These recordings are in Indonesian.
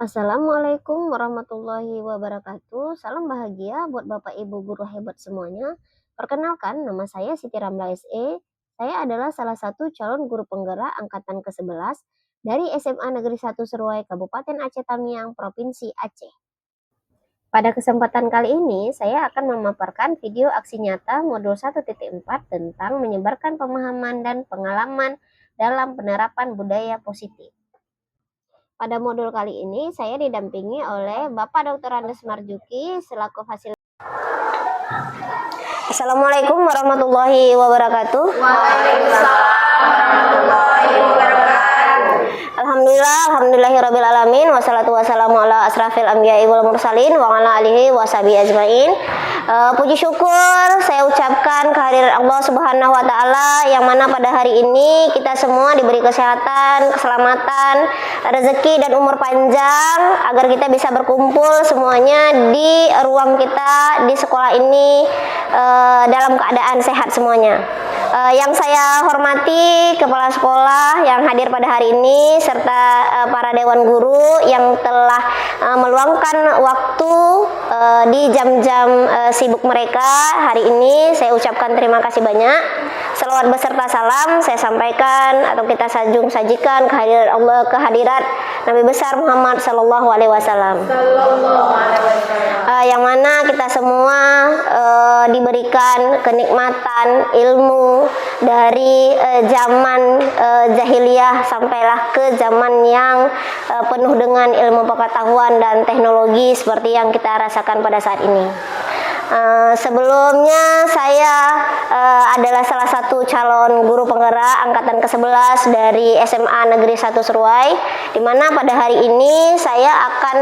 Assalamualaikum warahmatullahi wabarakatuh. Salam bahagia buat Bapak Ibu guru hebat semuanya. Perkenalkan, nama saya Siti Ramla SE. Saya adalah salah satu calon guru penggerak angkatan ke-11 dari SMA Negeri 1 Seruai Kabupaten Aceh Tamiang, Provinsi Aceh. Pada kesempatan kali ini, saya akan memaparkan video aksi nyata modul 1.4 tentang menyebarkan pemahaman dan pengalaman dalam penerapan budaya positif. Pada modul kali ini, saya didampingi oleh Bapak Dr. Andes Marjuki selaku fasilitator. Assalamualaikum warahmatullahi wabarakatuh. Waalaikumsalam warahmatullahi wabarakatuh. Alhamdulillahirabbil alamin, wassalatu wassalamu ala asrafil anbiya'i wal mursalin wa ala alihi washabihi ajmain. Puji syukur saya ucapkan kehadiran Allah Subhanahu wa taala yang mana pada hari ini kita semua diberi kesehatan, keselamatan, rezeki dan umur panjang agar kita bisa berkumpul semuanya di ruang kita di sekolah ini dalam keadaan sehat semuanya. Yang saya hormati kepala sekolah yang hadir pada hari ini serta para dewan guru yang telah meluangkan waktu di jam-jam sibuk mereka hari ini, saya ucapkan terima kasih banyak. Selawat beserta salam saya sampaikan atau kita sajikan kehadirat Allah, kehadirat Nabi besar Muhammad Sallallahu Alaihi Wasallam. Yang mana kita semua diberikan kenikmatan ilmu dari zaman jahiliyah sampailah ke zaman yang penuh dengan ilmu pengetahuan dan teknologi seperti yang kita rasakan pada saat ini. Sebelumnya saya adalah salah satu calon guru penggerak angkatan ke-11 dari SMA Negeri 1 Seruai, di mana pada hari ini saya akan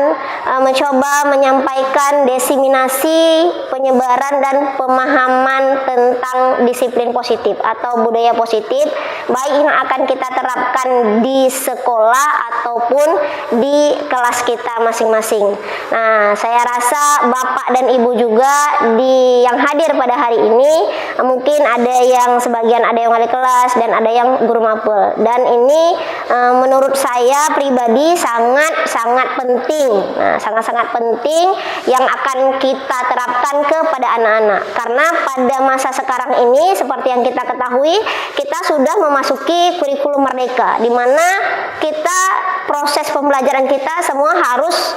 mencoba menyampaikan diseminasi penyebaran dan pemahaman tentang disiplin positif atau budaya positif, baik yang akan kita terapkan di sekolah ataupun di kelas kita masing-masing. Nah, saya rasa Bapak dan Ibu juga yang hadir pada hari ini mungkin ada yang sebagian ada yang wali kelas dan ada yang guru mapel, dan ini menurut saya pribadi sangat penting. Nah, sangat penting yang akan kita terapkan kepada anak-anak, karena pada masa sekarang ini seperti yang kita ketahui, kita sudah memasuki kurikulum merdeka, di mana kita proses pembelajaran kita semua harus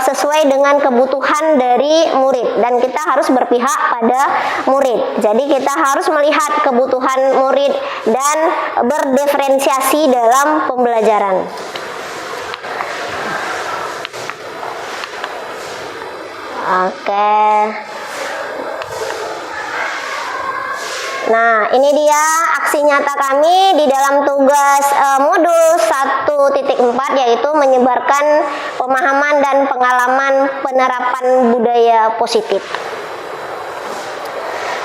sesuai dengan kebutuhan dari murid, dan kita harus berpihak pada murid. Jadi kita harus melihat kebutuhan murid dan berdiferensiasi dalam pembelajaran. Oke. Nah, ini dia aksi nyata kami di dalam tugas modul 1.4, yaitu menyebarkan pemahaman dan pengalaman penerapan budaya positif.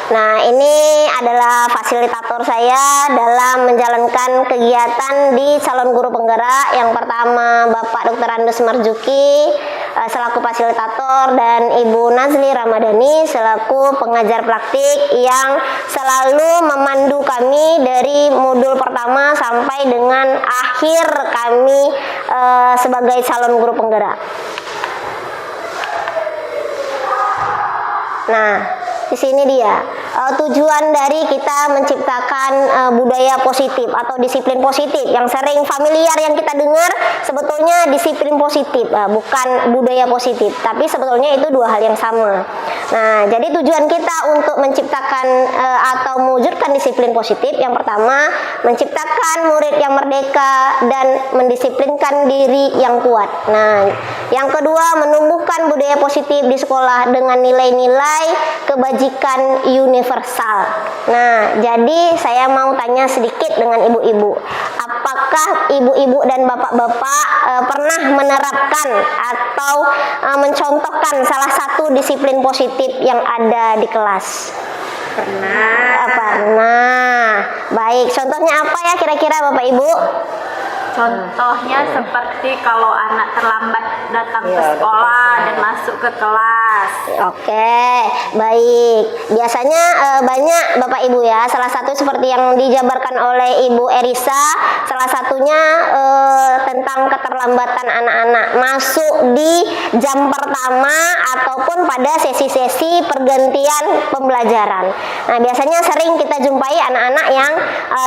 Nah, ini adalah fasilitator saya dalam menjalankan kegiatan di calon guru penggerak. Yang pertama Bapak Dr. Andes Marjuki selaku fasilitator, dan Ibu Nazli Ramadhani selaku pengajar praktik yang selalu memandu kami dari modul pertama sampai dengan akhir kami sebagai calon guru penggerak. Nah, di sini dia tujuan dari kita menciptakan budaya positif atau disiplin positif yang sering familiar yang kita dengar, sebetulnya disiplin positif, bukan budaya positif, tapi sebetulnya itu dua hal yang sama. Nah, jadi tujuan kita untuk menciptakan atau mewujudkan disiplin positif, yang pertama menciptakan murid yang merdeka dan mendisiplinkan diri yang kuat. Nah, yang kedua menumbuhkan budaya positif di sekolah dengan nilai-nilai kebajikan universal. Nah, jadi saya mau tanya sedikit dengan ibu-ibu. Apakah ibu-ibu dan bapak-bapak pernah menerapkan atau mencontohkan salah satu disiplin positif yang ada di kelas? Pernah. Pernah. Baik, contohnya apa ya kira-kira Bapak Ibu? Contohnya seperti kalau anak terlambat datang ke sekolah dan masuk ke kelas. Oke, baik. Biasanya banyak Bapak Ibu ya. Salah satu seperti yang dijabarkan oleh Ibu Erisa, salah satunya tentang tentang keterlambatan anak-anak masuk di jam pertama ataupun pada sesi-sesi pergantian pembelajaran. Nah, biasanya sering kita jumpai anak-anak yang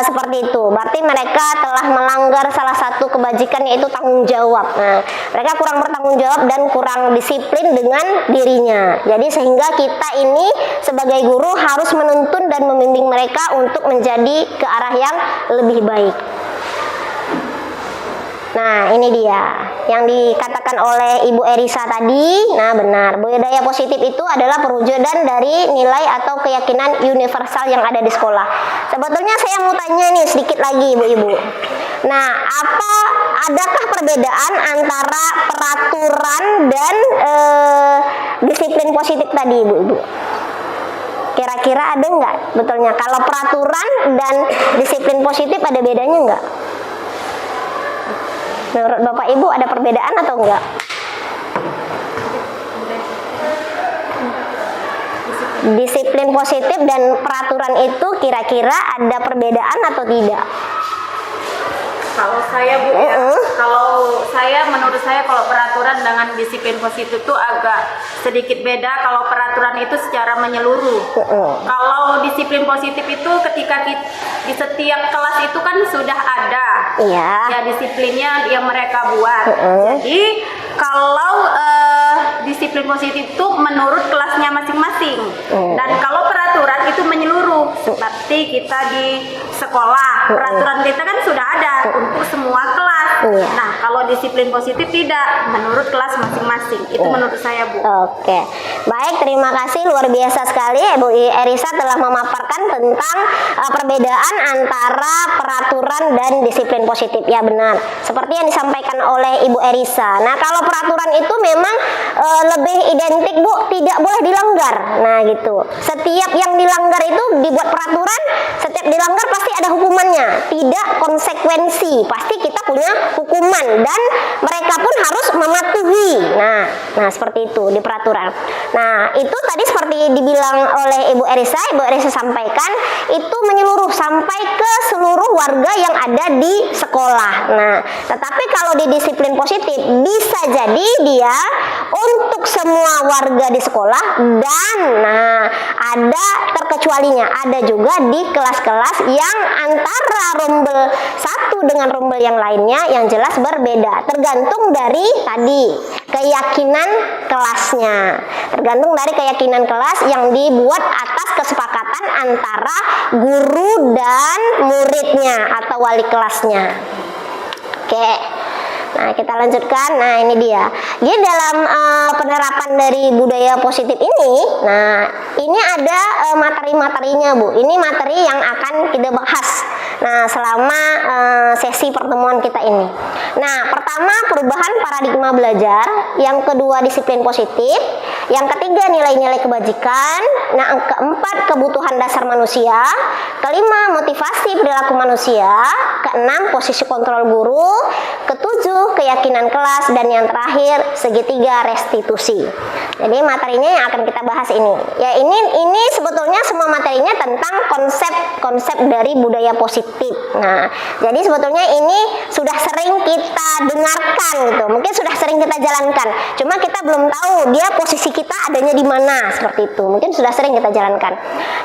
seperti itu. Berarti mereka telah melanggar salah satu kebajikan, yaitu tanggung jawab. Nah, mereka kurang bertanggung jawab dan kurang disiplin dengan dirinya. Jadi sehingga kita ini sebagai guru harus menuntun dan membimbing mereka untuk menjadi ke arah yang lebih baik. Nah, ini dia yang dikatakan oleh Ibu Erisa tadi. Nah, benar. Budaya positif itu adalah perwujudan dari nilai atau keyakinan universal yang ada di sekolah. Sebetulnya saya mau tanya nih sedikit lagi, Ibu-ibu. Nah, adakah perbedaan antara peraturan dan disiplin positif tadi, Ibu-ibu? Kira-kira ada nggak betulnya? Kalau peraturan dan disiplin positif ada bedanya nggak? Menurut Bapak Ibu ada perbedaan atau enggak? Disiplin positif dan peraturan itu kira-kira ada perbedaan atau tidak? Kalau saya Bu, menurut saya kalau peraturan dengan disiplin positif itu agak sedikit beda. Kalau peraturan itu secara menyeluruh. Kalau disiplin positif itu ketika di setiap kelas itu kan sudah ada ya disiplinnya yang mereka buat. Jadi kalau disiplin positif itu menurut kelasnya masing-masing. Dan kalau peraturan itu menyeluruh. Seperti kita di sekolah, peraturan kita kan sudah ada untuk semua kelas. Nah, kalau disiplin positif tidak, menurut kelas masing-masing. Itu menurut saya, Bu. Oke. Baik, terima kasih, luar biasa sekali Bu Erisa telah memaparkan tentang perbedaan antara peraturan dan disiplin positif. Ya, benar. Seperti yang disampaikan oleh Ibu Erisa. Nah, kalau peraturan itu memang lebih identik, Bu, tidak boleh dilanggar. Nah, gitu. Setiap yang dilanggar itu dibuat peraturan, setiap dilanggar pasti ada hukumannya. Tidak konsekuensi. Pasti kita punya hukuman dan mereka pun harus mematuhi. Nah, seperti itu di peraturan. Nah, itu tadi seperti dibilang oleh Ibu Erisa sampaikan itu menyeluruh sampai ke seluruh warga yang ada di sekolah. Nah, tetapi kalau di disiplin positif bisa jadi dia untuk semua warga di sekolah dan ada terkecualinya, ada juga di kelas-kelas yang antara rombel satu dengan rombel yang lainnya yang jelas berbeda, tergantung dari tadi keyakinan kelasnya, tergantung dari keyakinan kelas yang dibuat atas kesepakatan antara guru dan muridnya atau wali kelasnya. Oke. Nah, kita lanjutkan. Nah, ini dia. Jadi dalam penerapan dari budaya positif ini, nah, ini ada materi-materinya, Bu. Ini materi yang akan kita bahas. Nah, selama sesi pertemuan kita ini. Nah, pertama perubahan paradigma belajar, yang kedua disiplin positif, yang ketiga nilai-nilai kebajikan, nah, yang keempat kebutuhan dasar manusia, kelima motivasi perilaku manusia, keenam posisi kontrol guru, ketujuh keyakinan kelas, dan yang terakhir segitiga restitusi. Jadi materinya yang akan kita bahas ini. Ya, ini sebetulnya semua materinya tentang konsep dari budaya positif. Nah, jadi sebetulnya ini sudah sering kita dengarkan gitu. Mungkin sudah sering kita jalankan. Cuma kita belum tahu dia posisi kita adanya di mana, seperti itu. Mungkin sudah sering kita jalankan.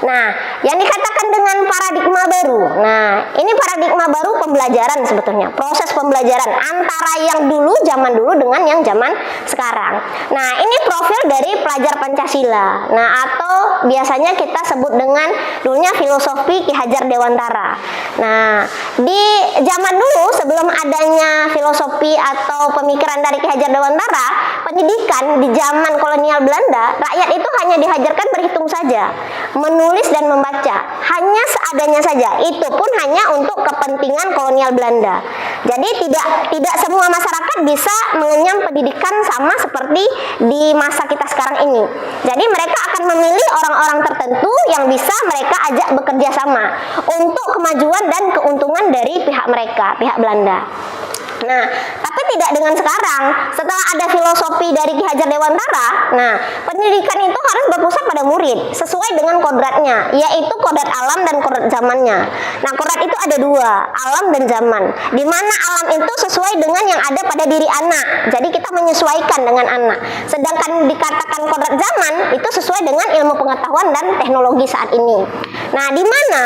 Nah, yang dikatakan dengan paradigma baru. Nah, ini paradigma baru pembelajaran sebetulnya. Proses pembelajaran antara yang zaman dulu dengan yang zaman sekarang. Nah, ini profil dari pelajar Pancasila. Nah, atau biasanya kita sebut dengan dulunya filosofi Ki Hajar Dewantara. Nah, di zaman dulu sebelum adanya filosofi atau pemikiran dari Ki Hajar Dewantara, pendidikan di zaman kolonial Belanda, rakyat itu hanya dihajarkan berhitung saja, menulis dan membaca, hanya seadanya saja. Itu pun hanya untuk kepentingan kolonial Belanda. Jadi tidak semua masyarakat bisa mengenyam pendidikan sama seperti di masa kita sekarang ini. Jadi mereka akan memilih orang-orang tertentu yang bisa mereka ajak bekerja sama untuk kemajuan dan keuntungan dari pihak mereka, pihak Belanda. Nah, tapi tidak dengan sekarang. Setelah ada filosofi dari Ki Hajar Dewantara, nah pendidikan itu harus berpusat pada murid sesuai dengan kodratnya, yaitu kodrat alam dan kodrat zamannya. Nah, kodrat itu ada dua, alam dan zaman. Di mana alam itu sesuai dengan yang ada pada diri anak. Jadi kita menyesuaikan dengan anak. Sedangkan dikatakan kodrat zaman itu sesuai dengan ilmu pengetahuan dan teknologi saat ini. Nah, di mana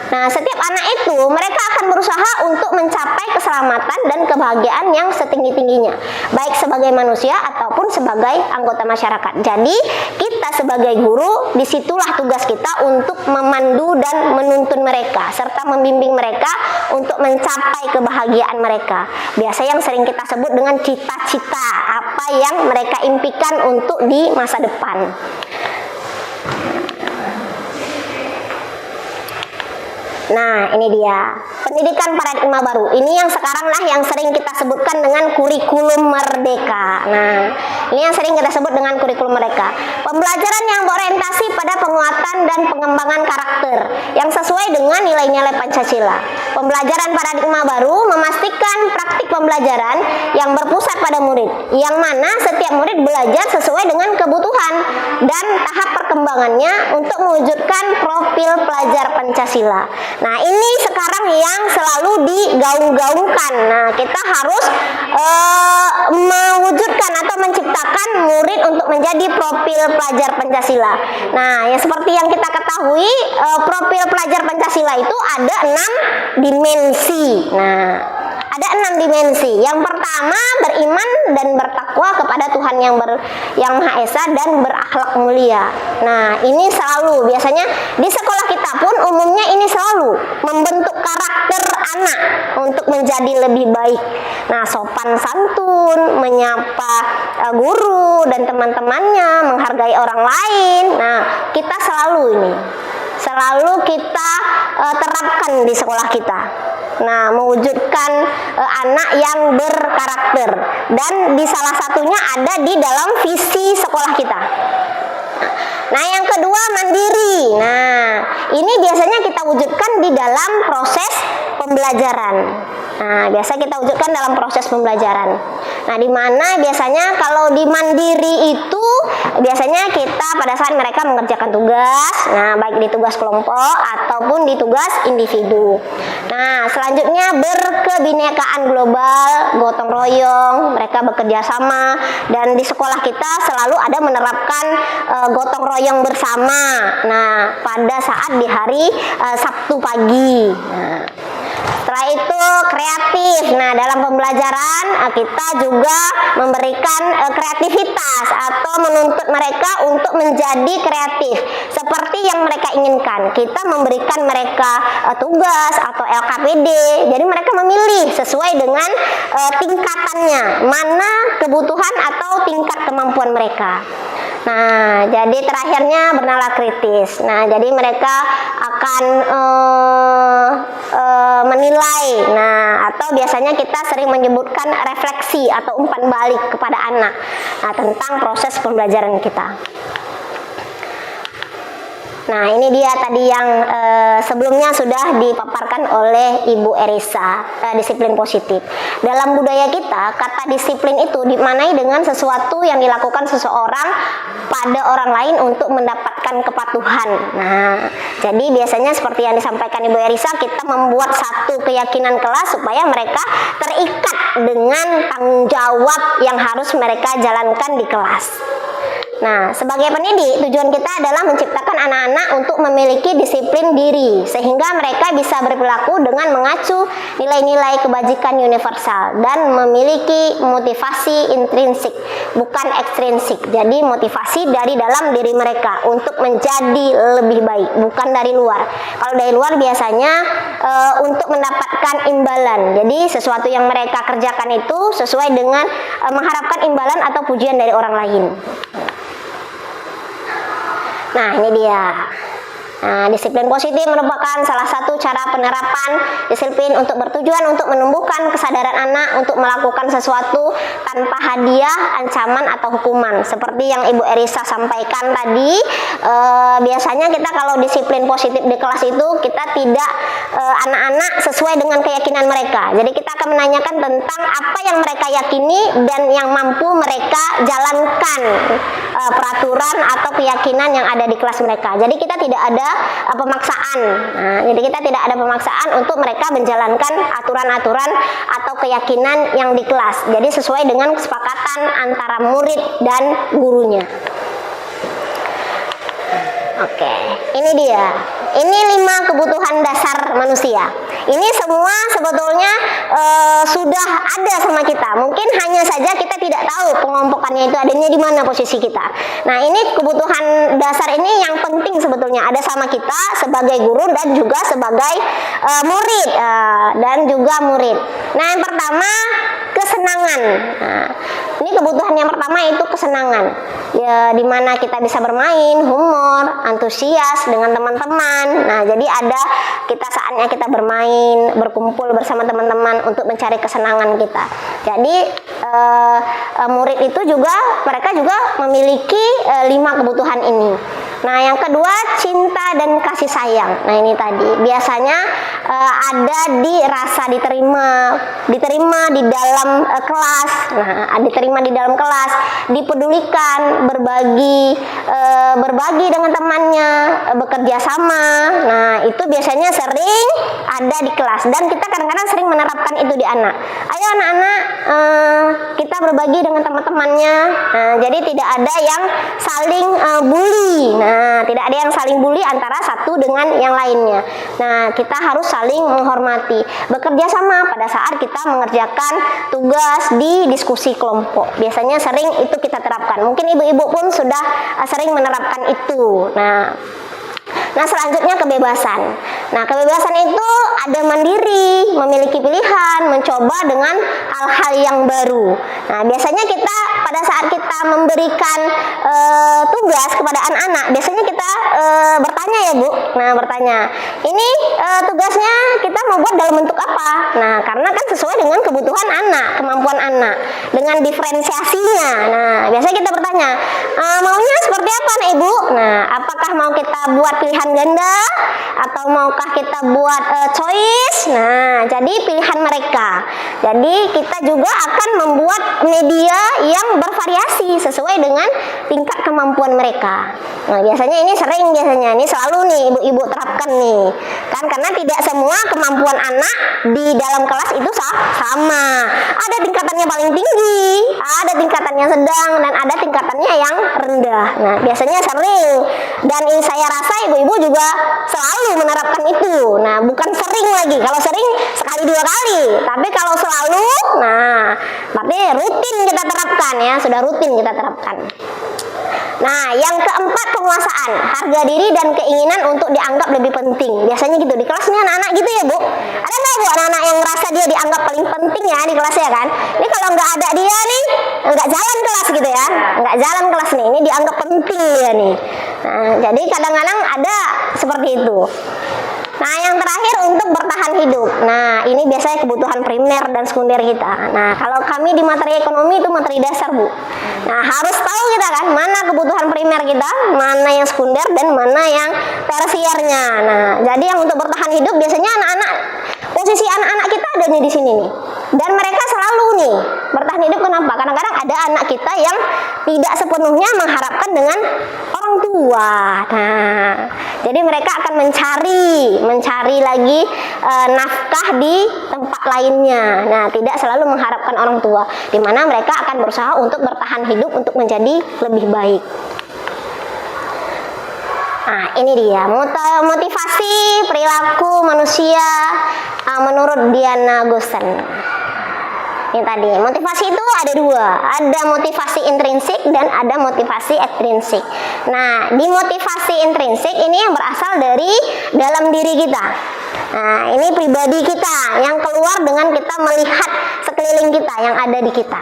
setiap anak itu mereka akan berusaha untuk mencapai keselamatan dan kebahagiaan yang setinggi-tingginya, baik sebagai manusia ataupun sebagai anggota masyarakat. Jadi kita sebagai guru, disitulah tugas kita untuk memandu dan menuntun mereka serta membimbing mereka untuk mencapai kebahagiaan mereka. Biasa yang sering kita sebut dengan cita-cita, apa yang mereka impikan untuk di masa depan. Nah, ini dia pendidikan paradigma baru. Ini yang sekarang lah yang sering kita sebutkan dengan kurikulum merdeka. Nah, ini yang sering kita sebut dengan kurikulum merdeka. Pembelajaran yang berorientasi pada penguatan dan pengembangan karakter yang sesuai dengan nilai-nilai Pancasila. Pembelajaran paradigma baru memastikan praktik pembelajaran yang berpusat pada murid, yang mana setiap murid belajar sesuai dengan kebutuhan dan tahap perkembangannya untuk mewujudkan profil pelajar Pancasila. Nah, ini sekarang yang selalu digaung-gaungkan. Nah, kita harus mewujudkan atau menciptakan murid untuk menjadi profil pelajar Pancasila. Nah, ya seperti yang kita ketahui, profil pelajar Pancasila itu ada 6 dimensi. Nah, ada 6 dimensi. Yang pertama, beriman dan bertakwa kepada Tuhan yang Maha Esa dan berakhlak mulia. Nah, ini selalu biasanya di sekolah kita pun umumnya ini selalu membentuk karakter anak untuk menjadi lebih baik. Nah, sopan santun, menyapa guru dan teman-temannya, menghargai orang lain. Nah, kita selalu kita terapkan di sekolah kita. Nah, mewujudkan anak yang berkarakter, dan di salah satunya ada di dalam visi sekolah kita. Nah, yang kedua, mandiri. Nah, ini biasanya kita wujudkan di dalam proses pembelajaran. Nah, biasa kita wujudkan dalam proses pembelajaran. Nah, di mana biasanya kalau di mandiri itu biasanya kita pada saat mereka mengerjakan tugas, nah baik di tugas kelompok ataupun di tugas individu. Nah, selanjutnya berkebinekaan global, gotong royong, mereka bekerja sama, dan di sekolah kita selalu ada menerapkan gotong royong bersama. Nah, pada saat di hari Sabtu pagi. Nah, setelah itu kreatif. Nah, dalam pembelajaran kita juga memberikan kreativitas atau menuntut mereka untuk menjadi kreatif seperti yang mereka inginkan. Kita memberikan mereka tugas atau LKPD. Jadi mereka memilih sesuai dengan tingkatannya, mana kebutuhan atau tingkat kemampuan mereka. Nah, jadi terakhirnya bernalar kritis. Nah, jadi mereka akan menilai. Nah, atau biasanya kita sering menyebutkan refleksi atau umpan balik kepada anak. Nah, tentang proses pembelajaran kita. Nah, ini dia tadi yang sebelumnya sudah dipaparkan oleh Ibu Erisa, disiplin positif. Dalam budaya kita, kata disiplin itu dimaknai dengan sesuatu yang dilakukan seseorang pada orang lain untuk mendapatkan kepatuhan. Nah, jadi biasanya seperti yang disampaikan Ibu Erisa, kita membuat satu keyakinan kelas supaya mereka terikat dengan tanggung jawab yang harus mereka jalankan di kelas. Nah, sebagai pendidik, tujuan kita adalah menciptakan anak-anak untuk memiliki disiplin diri, sehingga mereka bisa berperilaku dengan mengacu nilai-nilai kebajikan universal dan memiliki motivasi intrinsik, bukan ekstrinsik. Jadi motivasi dari dalam diri mereka untuk menjadi lebih baik, bukan dari luar. Kalau dari luar biasanya untuk mendapatkan imbalan. Jadi sesuatu yang mereka kerjakan itu sesuai dengan mengharapkan imbalan atau pujian dari orang lain. Nah, ini dia. Nah, disiplin positif merupakan salah satu cara penerapan disiplin untuk bertujuan untuk menumbuhkan kesadaran anak untuk melakukan sesuatu tanpa hadiah, ancaman atau hukuman. Seperti yang Ibu Erisa sampaikan tadi, biasanya kita kalau disiplin positif di kelas itu kita tidak anak-anak sesuai dengan keyakinan mereka. Jadi kita akan menanyakan tentang apa yang mereka yakini dan yang mampu mereka jalankan, peraturan atau keyakinan yang ada di kelas mereka. Jadi kita tidak ada pemaksaan. Nah, jadi kita tidak ada pemaksaan untuk mereka menjalankan aturan-aturan atau keyakinan yang di kelas. Jadi sesuai dengan kesepakatan antara murid dan gurunya. Oke, ini dia. Ini 5 kebutuhan dasar manusia. Ini semua sebetulnya sudah ada sama kita. Mungkin hanya saja kita tidak tahu pengompokannya itu adanya di mana posisi kita. Nah, ini kebutuhan dasar ini yang penting sebetulnya ada sama kita sebagai guru dan juga sebagai murid dan juga murid. Nah, yang pertama kesenangan. Nah, ini kebutuhan yang pertama itu kesenangan. Ya, di mana kita bisa bermain, humor, antusias dengan teman-teman. Nah, jadi ada kita saatnya kita bermain, berkumpul bersama teman-teman untuk mencari kesenangan kita. Jadi murid itu juga mereka juga memiliki 5 kebutuhan ini. Nah, yang kedua cinta dan kasih sayang. Nah, ini tadi biasanya ada di rasa diterima di dalam kelas. Nah, diterima di dalam kelas, dipedulikan, berbagi dengan temannya, bekerja sama. Nah, itu biasanya sering ada di kelas dan kita kadang-kadang sering menerapkan itu di anak. Ayo anak-anak, kita berbagi dengan teman-temannya. Nah, jadi tidak ada yang saling bully. Nah, tidak ada yang saling bully antara satu dengan yang lainnya. Nah, kita harus saling menghormati. Bekerja sama pada saat kita mengerjakan tugas di diskusi kelompok. Biasanya sering itu kita terapkan. Mungkin ibu-ibu pun sudah sering menerapkan itu. Nah, selanjutnya kebebasan. Nah, kebebasan itu ada mandiri, memiliki pilihan, mencoba dengan hal-hal yang baru. Nah, biasanya kita pada saat kita memberikan tugas kepada anak-anak, biasanya kita bertanya ya Bu. Nah, bertanya, ini tugasnya kita mau buat dalam bentuk apa? Nah, karena kan sesuai dengan kebutuhan anak, kemampuan anak, dengan diferensiasinya. Nah, biasanya kita bertanya, maunya seperti apa nih Ibu? Nah, apakah mau kita buat pilihan ganda atau maukah kita buat choice? Nah, jadi pilihan mereka. Jadi kita juga akan membuat media yang bervariasi sesuai dengan tingkat kemampuan mereka. Nah, biasanya ini selalu nih ibu-ibu terapkan nih. Kan karena tidak semua kemampuan anak di dalam kelas itu sama. Ada tingkatannya paling tinggi, ada tingkatannya sedang, dan ada tingkatannya yang rendah. Nah, biasanya sering, dan ini saya rasa ibu-ibu juga selalu menerapkan itu. Nah, bukan sering lagi. Kalau sering sekali 2 kali, tapi kalau selalu, nah berarti rutin kita terapkan ya, sudah rutin kita terapkan. Nah, yang keempat penguasaan, harga diri dan keinginan untuk dianggap lebih penting. Biasanya gitu di kelas nih anak-anak gitu ya Bu. Ada nggak Bu anak-anak yang merasa dia dianggap paling penting ya di kelas ya kan? Ini kalau nggak ada dia nih, nggak jalan kelas gitu ya, nggak jalan kelas nih. Ini dianggap penting dia nih. Nah, jadi kadang-kadang ada seperti itu. Nah, yang terakhir untuk bertahan hidup. Nah, ini biasanya kebutuhan primer dan sekunder kita. Nah, kalau kami di materi ekonomi itu materi dasar Bu. Nah, harus tahu kita kan mana kebutuhan primer kita, mana yang sekunder dan mana yang tersiernya. Nah, jadi yang untuk bertahan hidup biasanya anak-anak, posisi anak-anak kita adanya di sini nih. Dan mereka selalu nih bertahan hidup. Kenapa? Kadang-kadang ada anak kita yang tidak sepenuhnya mengharapkan dengan orang tua. Nah, jadi mereka akan mencari lagi nafkah di tempat lainnya. Nah, tidak selalu mengharapkan orang tua, di mana mereka akan berusaha untuk bertahan hidup untuk menjadi lebih baik. Nah, ini dia motivasi perilaku manusia menurut Diana Goosen. Ini tadi, motivasi itu ada 2, ada motivasi intrinsik dan ada motivasi ekstrinsik. Nah, di motivasi intrinsik ini yang berasal dari dalam diri kita. Nah, ini pribadi kita yang keluar dengan kita melihat sekeliling kita yang ada di kita.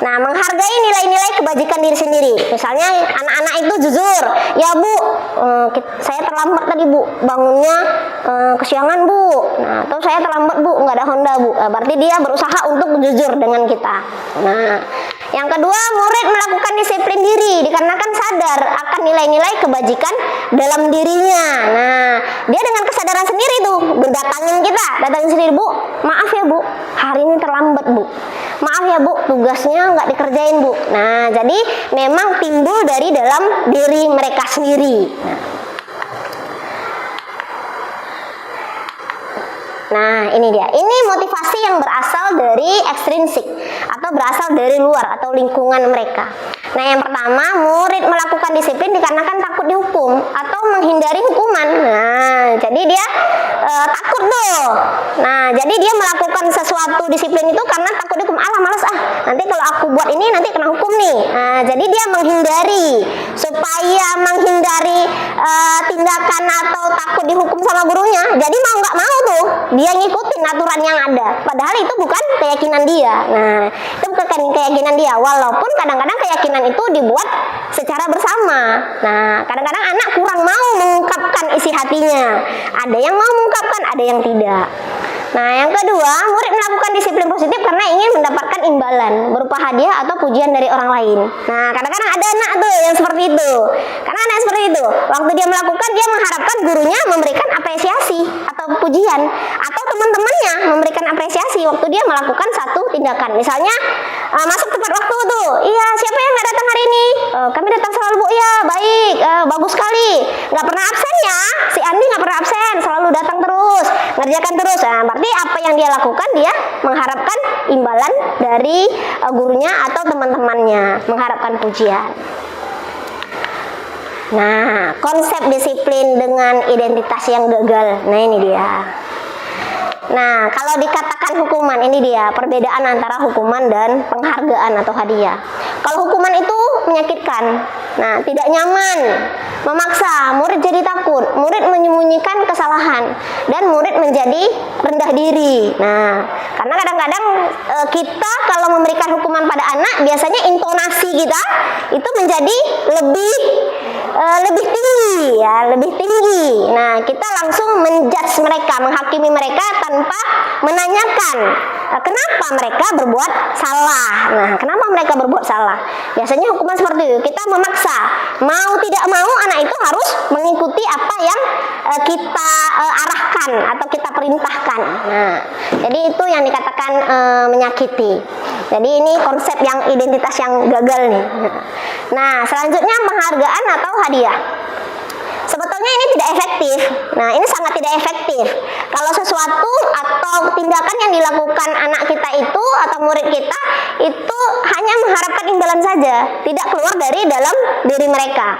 Nah, menghargai nilai-nilai kebajikan diri sendiri. Misalnya anak-anak itu jujur, ya Bu, saya terlambat tadi Bu, bangunnya kesiangan Bu. Nah, atau saya terlambat Bu, nggak ada Honda Bu. Berarti dia berusaha untuk jujur dengan kita. Nah, yang kedua, murid melakukan disiplin diri dikarenakan sadar akan nilai-nilai kebajikan dalam dirinya. Nah, dia dengan kesadaran sendiri tuh datangin sendiri, Bu, maaf ya Bu, hari ini terlambat Bu. Maaf ya Bu, tugasnya nggak dikerjain Bu. Nah, jadi memang timbul dari dalam diri mereka sendiri. Nah, ini dia. Ini motivasi yang berasal dari ekstrinsik atau berasal dari luar atau lingkungan mereka. Nah, yang pertama, murid melakukan disiplin dikarenakan takut dihukum atau menghindari hukuman. Nah, jadi dia takut tuh. Nah, jadi dia melakukan sesuatu disiplin itu karena takut dihukum. Alah, malas nanti kalau aku buat ini nanti kena hukum nih. Nah, jadi dia menghindari supaya menghindari tindakan atau takut dihukum sama gurunya. Jadi mau nggak mau tuh dia ngikutin aturan yang ada. Padahal itu bukan keyakinan dia. Nah, itu bukan keyakinan dia. Walaupun kadang-kadang keyakinan itu dibuat secara bersama. Nah, kadang-kadang anak kurang mau mengungkapkan isi hatinya. Ada yang mau mengungkapkan, ada yang tidak. Nah, yang kedua, murid melakukan disiplin positif karena ingin mendapatkan imbalan berupa hadiah atau pujian dari orang lain. Nah, kadang-kadang ada anak tuh yang seperti itu. Karena anak yang seperti itu, waktu dia melakukan, dia mengharapkan gurunya memberikan apresiasi atau pujian, atau teman-temannya memberikan apresiasi waktu dia melakukan satu tindakan. Misalnya masuk tepat waktu tuh, iya siapa yang nggak datang hari ini? Kami datang selalu Bu, ya baik, bagus sekali, nggak pernah absen ya, si Andi nggak pernah absen, selalu datang terus, ngerjakan terus. Nah, berarti apa yang dia lakukan, dia mengharapkan imbalan dari gurunya atau teman-temannya, mengharapkan pujian. Nah, konsep disiplin dengan identitas yang gagal. Nah, ini dia. Nah, kalau dikatakan hukuman, ini dia perbedaan antara hukuman dan penghargaan atau hadiah. Kalau hukuman itu menyakitkan, nah tidak nyaman, memaksa, murid jadi takut, murid menyembunyikan kesalahan, dan murid menjadi rendah diri. Nah, karena kadang-kadang kita kalau memberikan hukuman pada anak, biasanya intonasi kita itu menjadi lebih tinggi ya, lebih tinggi. Nah, kita langsung menjudge mereka, menghakimi mereka tanpa menanyakan kenapa mereka berbuat salah. Nah, kenapa mereka berbuat salah? Biasanya hukuman seperti itu, kita memaksa, mau tidak mau anak itu harus mengikuti apa yang kita arahkan atau kita perintahkan. Nah, jadi itu yang dikatakan menyakiti. Jadi ini konsep yang identitas yang gagal nih. Nah, selanjutnya penghargaan atau hadiah. Sebetulnya ini tidak efektif. Nah, ini sangat tidak efektif. Kalau sesuatu atau tindakan yang dilakukan anak kita itu atau murid kita itu hanya mengharapkan imbalan saja, tidak keluar dari dalam diri mereka.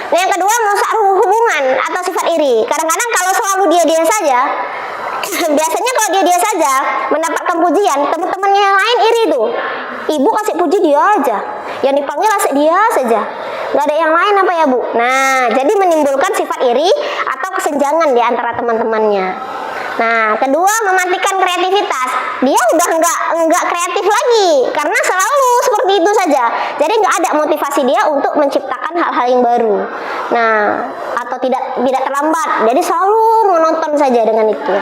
Nah, yang kedua, merusak hubungan atau sifat iri. Kadang-kadang kalau selalu dia saja, biasanya kalau dia saja mendapatkan pujian, teman-temannya yang lain iri tuh. Ibu kasih puji dia aja, yang dipanggil asik dia saja, nggak ada yang lain apa ya Bu? Nah, jadi menimbulkan sifat iri atau kesenjangan di antara teman-temannya. Nah, kedua, mematikan kreativitas. Dia udah nggak kreatif lagi karena selalu seperti itu saja. Jadi nggak ada motivasi dia untuk menciptakan hal-hal yang baru. Nah, atau tidak terlambat. Jadi selalu monoton saja dengan itu.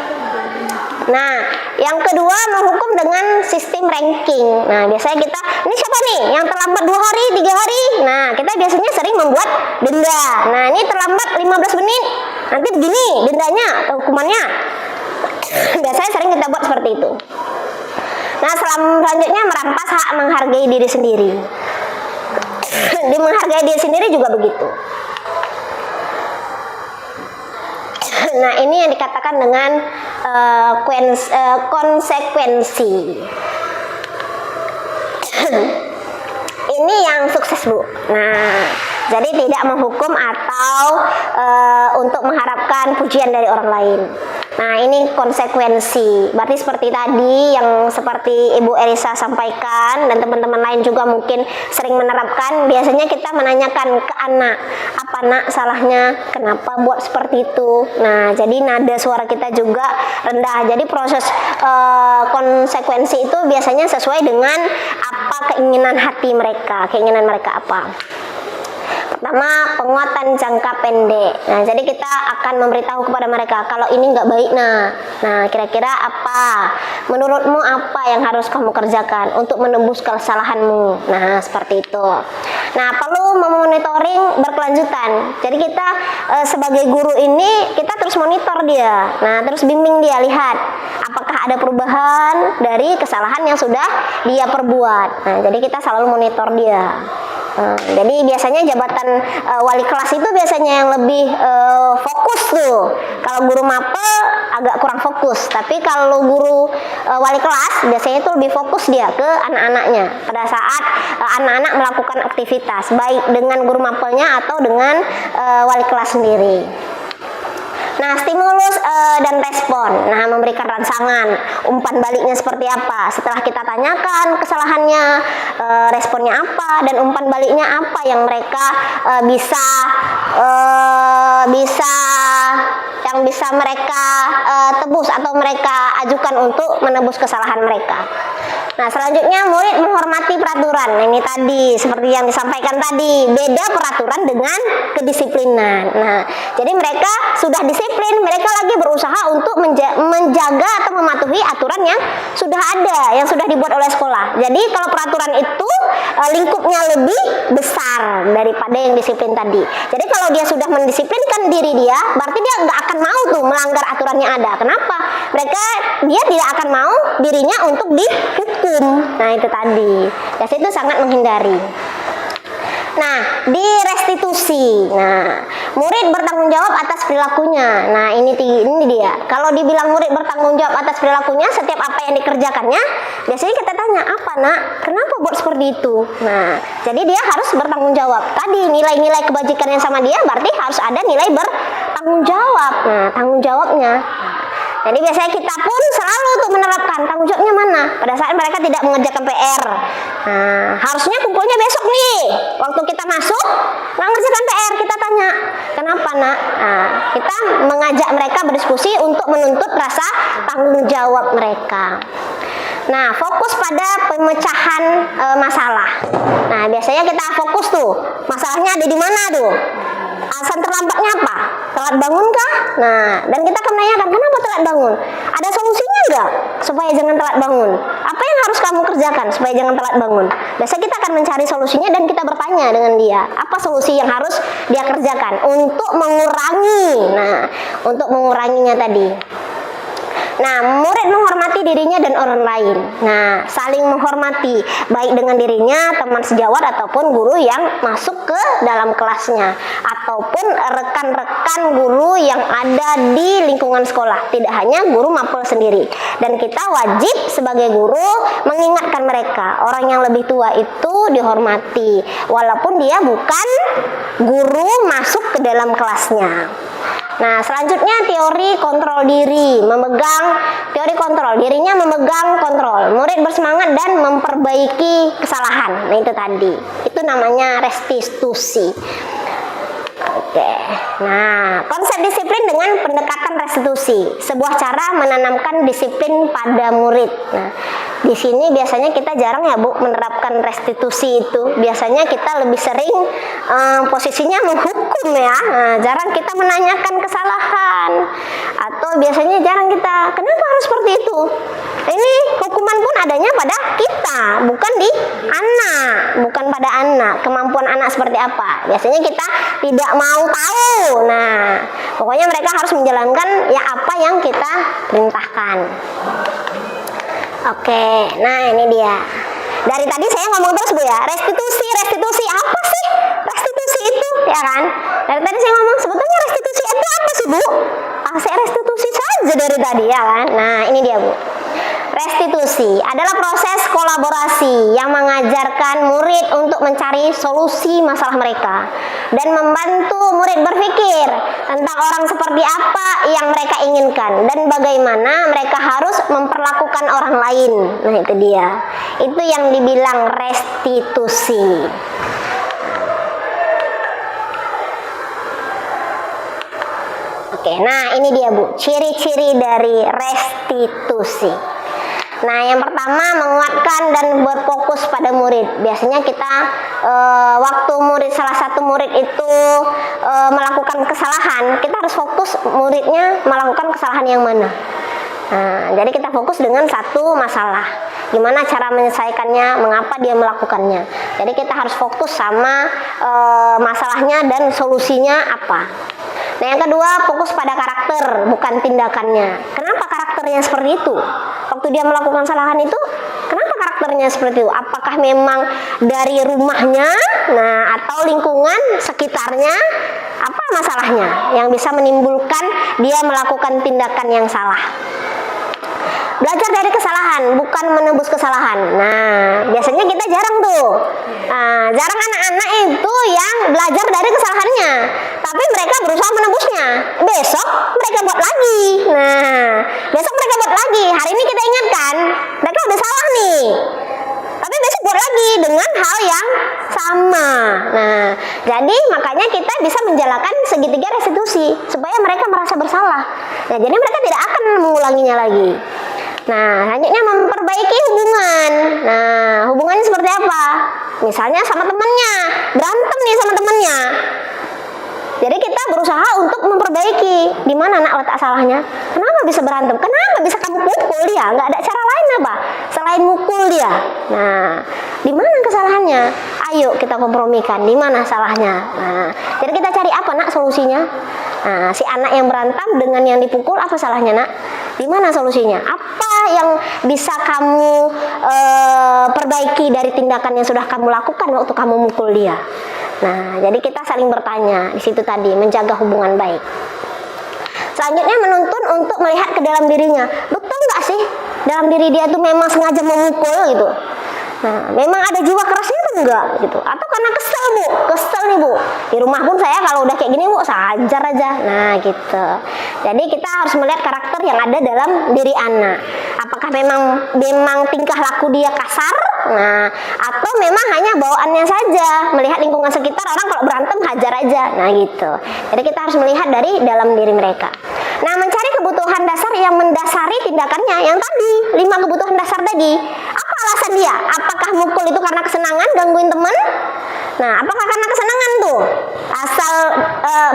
Nah, yang kedua, menghukum dengan sistem ranking. Nah, biasanya kita, ini siapa nih yang terlambat 2 hari, 3 hari? Nah, kita biasanya sering membuat denda. Nah, ini terlambat 15 menit, nanti begini dendanya atau hukumannya. Biasanya sering kita buat seperti itu. Nah, selanjutnya merampas hak menghargai diri sendiri. Di menghargai diri sendiri juga begitu. Nah, ini yang dikatakan dengan konsekuensi. Ini yang sukses Bu. Nah, jadi tidak menghukum atau untuk mengharapkan pujian dari orang lain. Nah, ini konsekuensi. Berarti seperti tadi yang seperti Ibu Elisa sampaikan dan teman-teman lain juga mungkin sering menerapkan, biasanya kita menanyakan ke anak, apa nak salahnya, kenapa buat seperti itu. Nah, jadi nada suara kita juga rendah. Jadi proses konsekuensi itu biasanya sesuai dengan apa keinginan hati mereka, keinginan mereka apa. Pertama, penguatan jangka pendek. Nah, jadi kita akan memberitahu kepada mereka kalau ini nggak baik. Nah, kira-kira apa? Menurutmu apa yang harus kamu kerjakan untuk menembus kesalahanmu? Nah, seperti itu. Nah, perlu memonitoring berkelanjutan. Jadi kita sebagai guru ini kita terus monitor dia. Nah, terus bimbing dia, lihat apakah ada perubahan dari kesalahan yang sudah dia perbuat. Nah, jadi kita selalu monitor dia. Jadi biasanya jabatan wali kelas itu biasanya yang lebih fokus tuh. Kalau guru mapel agak kurang fokus, tapi kalau guru wali kelas biasanya itu lebih fokus dia ke anak-anaknya pada saat anak-anak melakukan aktivitas, baik dengan guru mapelnya atau dengan wali kelas sendiri. Nah, stimulus dan respon. Nah, memberikan rangsangan, umpan baliknya seperti apa. Setelah kita tanyakan kesalahannya, responnya apa, dan umpan baliknya apa yang mereka bisa mereka tebus atau mereka ajukan untuk menebus kesalahan mereka. Nah, selanjutnya murid menghormati peraturan. Nah, ini tadi seperti yang disampaikan tadi, beda peraturan dengan kedisiplinan. Nah, jadi mereka sudah disiplin, mereka lagi berusaha untuk menjaga atau mematuhi aturan yang sudah ada, yang sudah dibuat oleh sekolah. Jadi kalau peraturan itu lingkupnya lebih besar daripada yang disiplin tadi. Jadi kalau dia sudah mendisiplinkan diri dia, berarti dia nggak akan mau tuh melanggar aturan yang ada. Kenapa? Dia tidak akan mau dirinya untuk dihukum. Nah, itu tadi. Jadi itu sangat menghindari. Nah, di restitusi. Nah, murid bertanggung jawab atas perilakunya. Nah, ini dia. Kalau dibilang murid bertanggung jawab atas perilakunya, setiap apa yang dikerjakannya, biasanya kita tanya, apa nak? Kenapa buat seperti itu? Nah, jadi dia harus bertanggung jawab. Tadi nilai-nilai kebajikan yang sama dia, berarti harus ada nilai bertanggung jawab. Nah, tanggung jawabnya. Jadi biasanya kita pun selalu tuh menerapkan tanggung jawabnya mana pada saat mereka tidak mengerjakan PR. Nah, harusnya kumpulnya besok nih. Waktu kita masuk nggak mengerjakan PR, kita tanya kenapa nak. Nah, kita mengajak mereka berdiskusi untuk menuntut rasa tanggung jawab mereka. Nah, fokus pada pemecahan masalah. Nah, biasanya kita fokus tuh masalahnya ada di mana tuh. Alasan terlambatnya apa? Telat bangun kah? Nah, dan kita akan menanyakan kenapa telat bangun? Ada solusinya nggak supaya jangan telat bangun? Apa yang harus kamu kerjakan supaya jangan telat bangun? Biasanya kita akan mencari solusinya dan kita bertanya dengan dia, apa solusi yang harus dia kerjakan untuk mengurangi. Nah, untuk menguranginya tadi. Nah, murid menghormati dirinya dan orang lain. Nah, saling menghormati baik dengan dirinya, teman sejawat ataupun guru yang masuk ke dalam kelasnya ataupun rekan-rekan guru yang ada di lingkungan sekolah, tidak hanya guru mapel sendiri. Dan kita wajib sebagai guru mengingatkan mereka, orang yang lebih tua itu dihormati walaupun dia bukan guru masuk ke dalam kelasnya. Nah, selanjutnya teori kontrol diri, teori kontrol dirinya memegang kontrol. Murid bersemangat dan memperbaiki kesalahan. Nah, itu tadi. Itu namanya restitusi. Oke. Nah, konsep disiplin dengan pendekatan restitusi, sebuah cara menanamkan disiplin pada murid. Nah, di sini biasanya kita jarang ya Bu menerapkan restitusi itu. Biasanya kita lebih sering posisinya menghukum ya. Nah, jarang kita menanyakan kesalahan. Atau biasanya jarang kita, kenapa harus seperti itu? Ini hukuman pun adanya pada kita, bukan di anak, bukan pada anak. Kemampuan anak seperti apa? Biasanya kita tidak mau tahu. Nah, pokoknya mereka harus menjalankan ya apa yang kita perintahkan. Oke, nah ini dia. Dari tadi saya ngomong terus Bu ya, restitusi apa sih? Restitusi itu, ya kan? Dari tadi saya ngomong sebetulnya restitusi itu apa sih Bu? Saya restitusi saja dari tadi ya kan? Nah, ini dia Bu. Restitusi adalah proses kolaborasi yang mengajarkan murid untuk mencari solusi masalah mereka dan membantu murid berpikir tentang orang seperti apa yang mereka inginkan dan bagaimana mereka harus memperlakukan orang lain. Nah, itu dia. Itu yang dibilang restitusi. Oke, nah ini dia Bu, ciri-ciri dari restitusi. Nah, yang pertama menguatkan dan berfokus pada murid. Biasanya kita waktu salah satu murid itu melakukan kesalahan, kita harus fokus muridnya melakukan kesalahan yang mana. Nah, jadi kita fokus dengan satu masalah. Gimana cara menyelesaikannya, mengapa dia melakukannya. Jadi kita harus fokus sama masalahnya dan solusinya apa. Nah, yang kedua, fokus pada karakter, bukan tindakannya. Kenapa karakternya seperti itu? Waktu dia melakukan kesalahan itu, kenapa karakternya seperti itu? Apakah memang dari rumahnya, nah, atau lingkungan sekitarnya? Apa masalahnya yang bisa menimbulkan dia melakukan tindakan yang salah? Belajar dari kesalahan, bukan menebus kesalahan. Nah, biasanya kita jarang tuh. Nah, jarang anak-anak itu yang belajar dari kesalahannya, tapi mereka berusaha menebusnya. Besok mereka buat lagi. Nah, besok mereka buat lagi. Hari ini kita ingatkan, mereka udah salah nih. Tapi besok buat lagi dengan hal yang sama. Nah, jadi makanya kita bisa menjalankan segitiga restitusi supaya mereka merasa bersalah. Nah, jadi mereka tidak akan mengulanginya lagi. Nah, selanjutnya memperbaiki hubungan. Nah, hubungannya seperti apa? Misalnya sama temannya, berantem nih sama temannya. Jadi kita berusaha untuk memperbaiki. Di mana nak letak salahnya? Kenapa bisa berantem? Kenapa bisa kamu pukul dia? Nggak ada cara lain apa? Selain mukul dia. Nah, di mana kesalahannya? Ayo kita kompromikan. Di mana salahnya? Nah, jadi kita cari apa nak solusinya? Nah, si anak yang berantem dengan yang dipukul, apa salahnya nak? Di mana solusinya? Apa yang bisa kamu perbaiki dari tindakan yang sudah kamu lakukan waktu kamu mukul dia? Nah, jadi kita saling bertanya di situ tadi, menjaga hubungan baik. Selanjutnya menuntun untuk melihat ke dalam dirinya. Betul nggak sih dalam diri dia tuh memang sengaja memukul gitu? Nah, memang ada jiwa kerasnya tuh enggak gitu? Atau karena kesel Bu, kesel nih Bu. Di rumah pun saya kalau udah kayak gini Bu, saya hajar aja. Nah gitu. Jadi kita harus melihat karakter yang ada dalam diri anak. Apakah memang tingkah laku dia kasar? Nah, atau memang hanya bawaannya saja. Melihat lingkungan sekitar, orang kalau berantem hajar aja. Nah gitu. Jadi kita harus melihat dari dalam diri mereka. Nah, mencari kebutuhan dasar yang mendasari tindakannya. Yang tadi, 5 kebutuhan dasar tadi. Apa alasan dia? Apakah mukul itu karena kesenangan, gangguin teman? Nah, apakah karena kesenangan tuh? Asal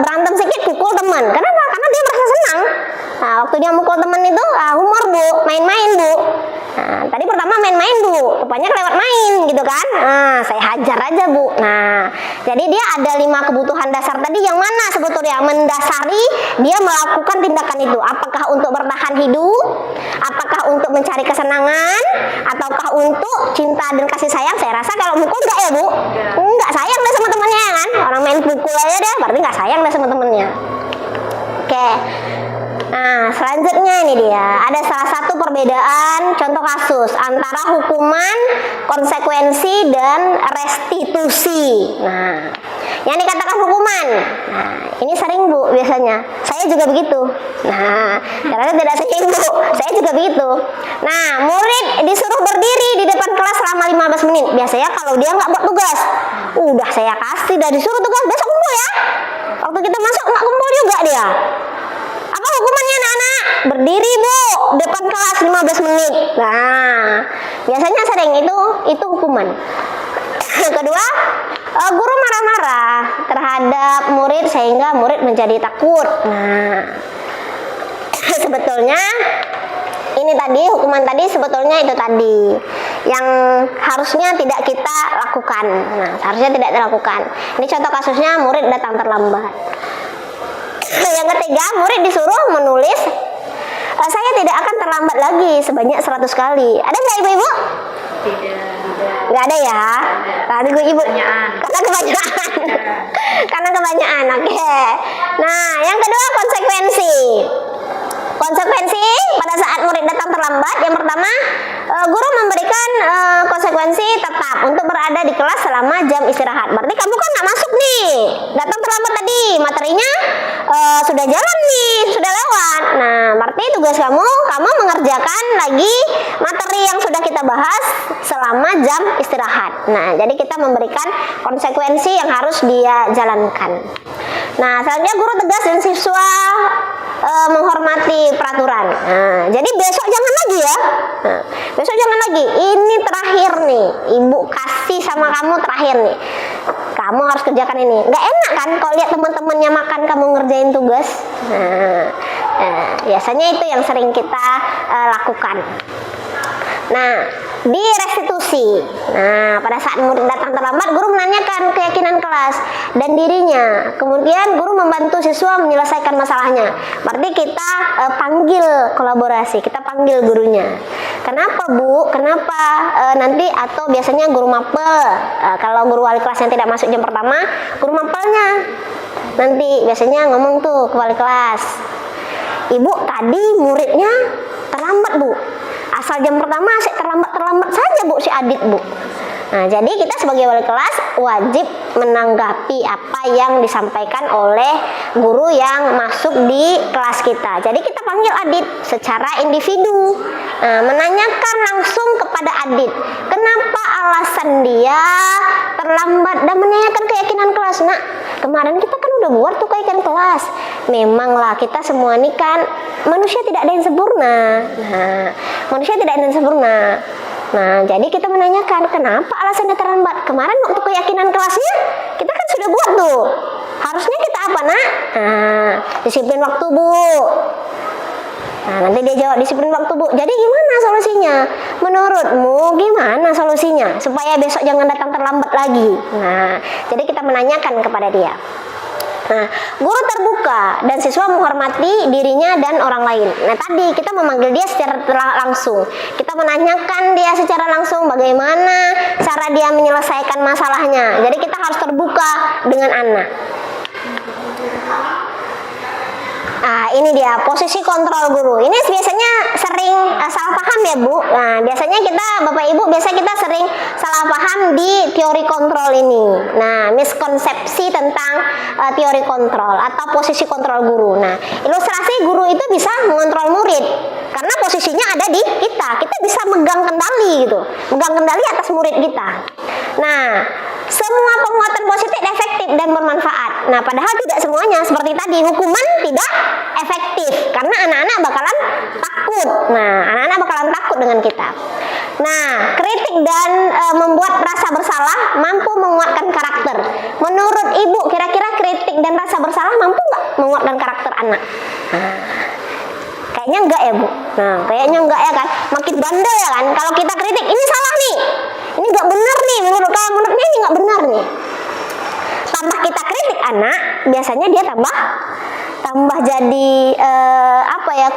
berantem sedikit, pukul teman. Kenapa? Karena dia merasa senang. Nah, waktu dia mukul teman itu, humor Bu, main-main Bu. Nah, tadi pertama main-main Bu, rupanya kelewat main gitu kan. Nah, saya hajar aja Bu. Nah, jadi dia ada 5 kebutuhan dasar tadi yang mana sebetulnya mendasari dia melakukan tindakan itu. Apakah untuk bertahan hidup? Apakah untuk mencari kesenangan? Ataukah untuk cinta dan kasih sayang? Saya rasa kalau mukul enggak ya Bu? Enggak sayang deh sama temannya kan. Orang main pukul aja deh, berarti enggak sayang deh sama temannya. Oke. Nah, selanjutnya ini dia. Ada salah satu perbedaan contoh kasus antara hukuman, konsekuensi, dan restitusi. Nah, yang dikatakan hukuman. Nah, ini sering Bu biasanya. Saya juga begitu. Nah, ternyata tidak sering Bu. Saya juga begitu. Nah, murid disuruh berdiri di depan kelas selama 15 menit. Biasanya kalau dia nggak buat tugas, udah saya kasih, dan disuruh tugas besok kumpul ya. Waktu kita masuk nggak kumpul juga dia. Apa hukumannya anak-anak? Berdiri Bu, depan kelas 15 menit. Nah, biasanya sering itu hukuman. Kedua, guru marah-marah terhadap murid sehingga murid menjadi takut. Nah, sebetulnya ini tadi, hukuman tadi sebetulnya itu tadi yang harusnya tidak kita lakukan. Nah, harusnya tidak dilakukan. Ini contoh kasusnya murid datang terlambat. Yang ketiga, murid disuruh menulis saya tidak akan terlambat lagi sebanyak 100 kali. Ada nggak ibu-ibu? Tidak. Nggak ada ya? Tadi gue ibu karena kebanyakan. Karena kebanyakan. Oke. Nah, yang kedua konsekuensi. Konsekuensi pada saat murid datang terlambat, yang pertama, guru memberikan konsekuensi tetap untuk berada di kelas selama jam istirahat. Berarti kamu kan nggak masuk nih, datang terlambat tadi, materinya sudah jalan nih, sudah lewat. Nah, berarti tugas kamu mengerjakan lagi materi yang sudah kita bahas selama jam istirahat. Nah, jadi kita memberikan konsekuensi yang harus dia jalankan. Nah, selanjutnya guru tegas dan siswa menghormati peraturan. Nah, jadi besok jangan lagi ya. Nah, besok jangan lagi. Ini terakhir nih. Ibu kasih sama kamu terakhir nih. Kamu harus kerjakan ini. Nggak enak kan kalau lihat teman-temannya makan kamu ngerjain tugas. Biasanya itu yang sering kita lakukan. Nah, di restitusi. Nah, pada saat murid datang terlambat, guru menanyakan keyakinan kelas dan dirinya. Kemudian guru membantu siswa menyelesaikan masalahnya. Berarti kita panggil kolaborasi, kita panggil gurunya. Kenapa Bu? Kenapa nanti atau biasanya guru mapel? Kalau guru wali kelas yang tidak masuk jam pertama, guru mapelnya nanti biasanya ngomong tuh ke wali kelas. Ibu tadi muridnya terlambat Bu. Asal jam pertama terlambat saja Bu si Adit Bu. Nah, jadi kita sebagai wali kelas wajib menanggapi apa yang disampaikan oleh guru yang masuk di kelas kita. Jadi kita panggil Adit secara individu, menanyakan langsung kepada Adit kenapa alasan dia terlambat dan menanyakan keyakinan kelas. Nah, kemarin kita kan udah buat tuh keyakinan kelas. Memanglah kita semua ini kan manusia tidak ada yang sempurna. Nah, manusia tidak ada yang sempurna. Nah, jadi kita menanyakan kenapa alasannya terlambat. Kemarin waktu keyakinan kelasnya kita kan sudah buat tuh. Harusnya kita apa Nak? Nah, disiplin waktu Bu. Nah, nanti dia jawab disiplin waktu Bu. Jadi gimana solusinya? Menurutmu gimana solusinya? Supaya besok jangan datang terlambat lagi. Nah, jadi kita menanyakan kepada dia. Nah, guru terbuka dan siswa menghormati dirinya dan orang lain. Nah, tadi kita memanggil dia secara langsung. Kita menanyakan dia secara langsung bagaimana cara dia menyelesaikan masalahnya. Jadi kita harus terbuka dengan anak. Nah, ini dia posisi kontrol guru. Ini biasanya sering salah paham ya Bu. Nah, biasanya kita Bapak Ibu kita sering salah paham di teori kontrol ini. Nah, miskonsepsi tentang teori kontrol atau posisi kontrol guru. Nah, ilustrasi guru itu bisa mengontrol murid karena posisinya ada di kita. Kita bisa megang kendali gitu, megang kendali atas murid kita. Nah, semua penguatan positif efektif dan bermanfaat. Nah, padahal tidak semuanya. Seperti tadi, hukuman tidak efektif karena anak-anak bakalan takut. Nah, anak-anak bakalan takut dengan kita. Nah, kritik dan membuat rasa bersalah mampu menguatkan karakter. Menurut Ibu, kira-kira kritik dan rasa bersalah mampu nggak menguatkan karakter anak? Nah, kayaknya enggak ya Bu. Nah, kayaknya enggak ya kan. Makin bandel ya kan. Kalau kita kritik, ini salah nih. Ini nggak benar nih. Menurutnya ini nggak benar nih. Tambah kita kritik anak, biasanya dia tambah jadi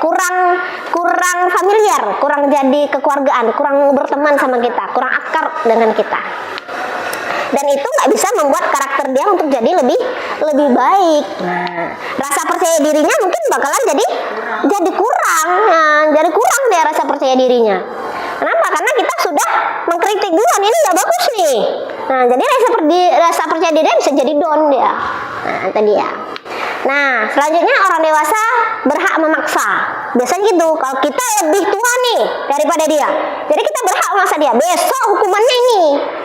kurang familiar, kurang jadi kekeluargaan, kurang berteman sama kita, kurang akrab dengan kita. Dan itu nggak bisa membuat karakter dia untuk jadi lebih baik. Nah, rasa percaya dirinya mungkin bakalan jadi kurang. Nah, jadi kurang dia rasa percaya dirinya. Kenapa? Karena kita sudah mengkritik duluan, ini nggak bagus nih. Nah, jadi rasa percaya dirinya bisa jadi down dia. Nah, itu dia. Nah, selanjutnya orang dewasa berhak memaksa. Biasanya gitu, kalau kita lebih tua nih daripada dia, jadi kita berhak memaksa dia. Besok hukumannya ini,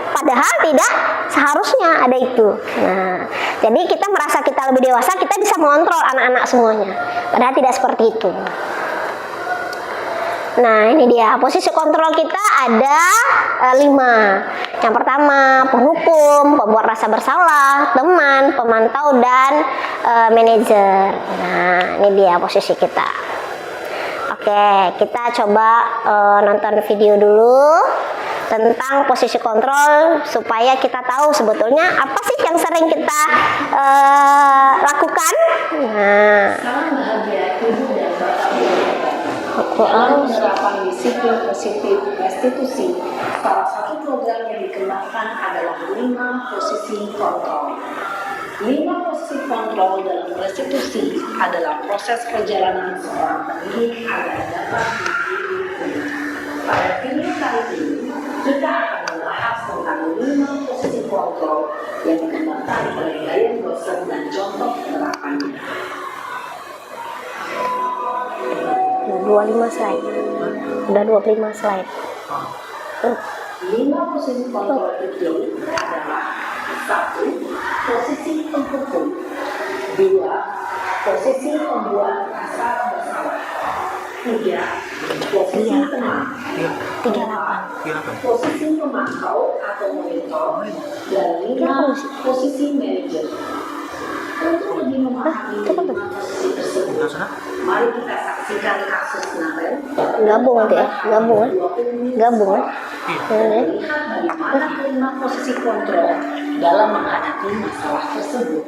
padahal tidak seharusnya ada itu. Nah, jadi kita merasa kita lebih dewasa, kita bisa mengontrol anak-anak semuanya. Padahal tidak seperti itu. Nah, ini dia posisi kontrol kita ada 5. Yang pertama, penghukum, pembuat rasa bersalah, teman, pemantau, dan manajer. Nah, ini dia posisi kita. Oke, kita coba nonton video dulu tentang posisi kontrol supaya kita tahu sebetulnya apa sih yang sering kita lakukan. Nah, penerapan disiplin positif restitusi. Salah satu program yang dikembangkan adalah 5 posisi kontrol. 5 posisi kontrol dalam restitusi adalah proses perjalanan seorang pendidik agar dapat menjadi. Pada video kali ini, kita akan membahas tentang 5 posisi kontrol yang dikembangkan oleh Brian Wilson dan contoh penerapannya. 25 slide. Udah 25 slide. 5 posisi kontrol itu adalah: 1. Posisi penghukum. 2. Posisi pembuat rasa bersalah. 3. Posisi tenang. 38. Posisi pemantau atau monitor. Dan 5. Posisi manajer. Untuk lebih memahami posisi tersebut, mari kita saksikan kasus Naren. Gabung nanti ya, gabung ya. Gabung ya. Lihat bagaimana 5 posisi kontrol dalam menghadapi masalah tersebut.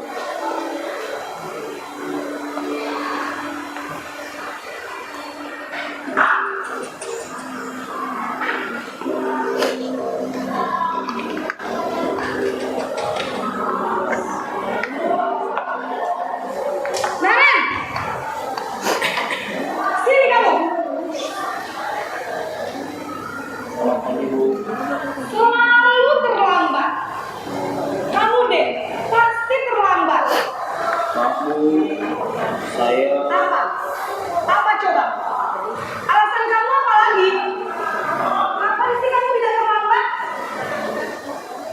Selalu terlambat. Kamu deh, pasti terlambat. Maaf Bu, saya Apa? Apa coba? Alasan kamu apa lagi? Ngapain sih kamu bisa terlambat?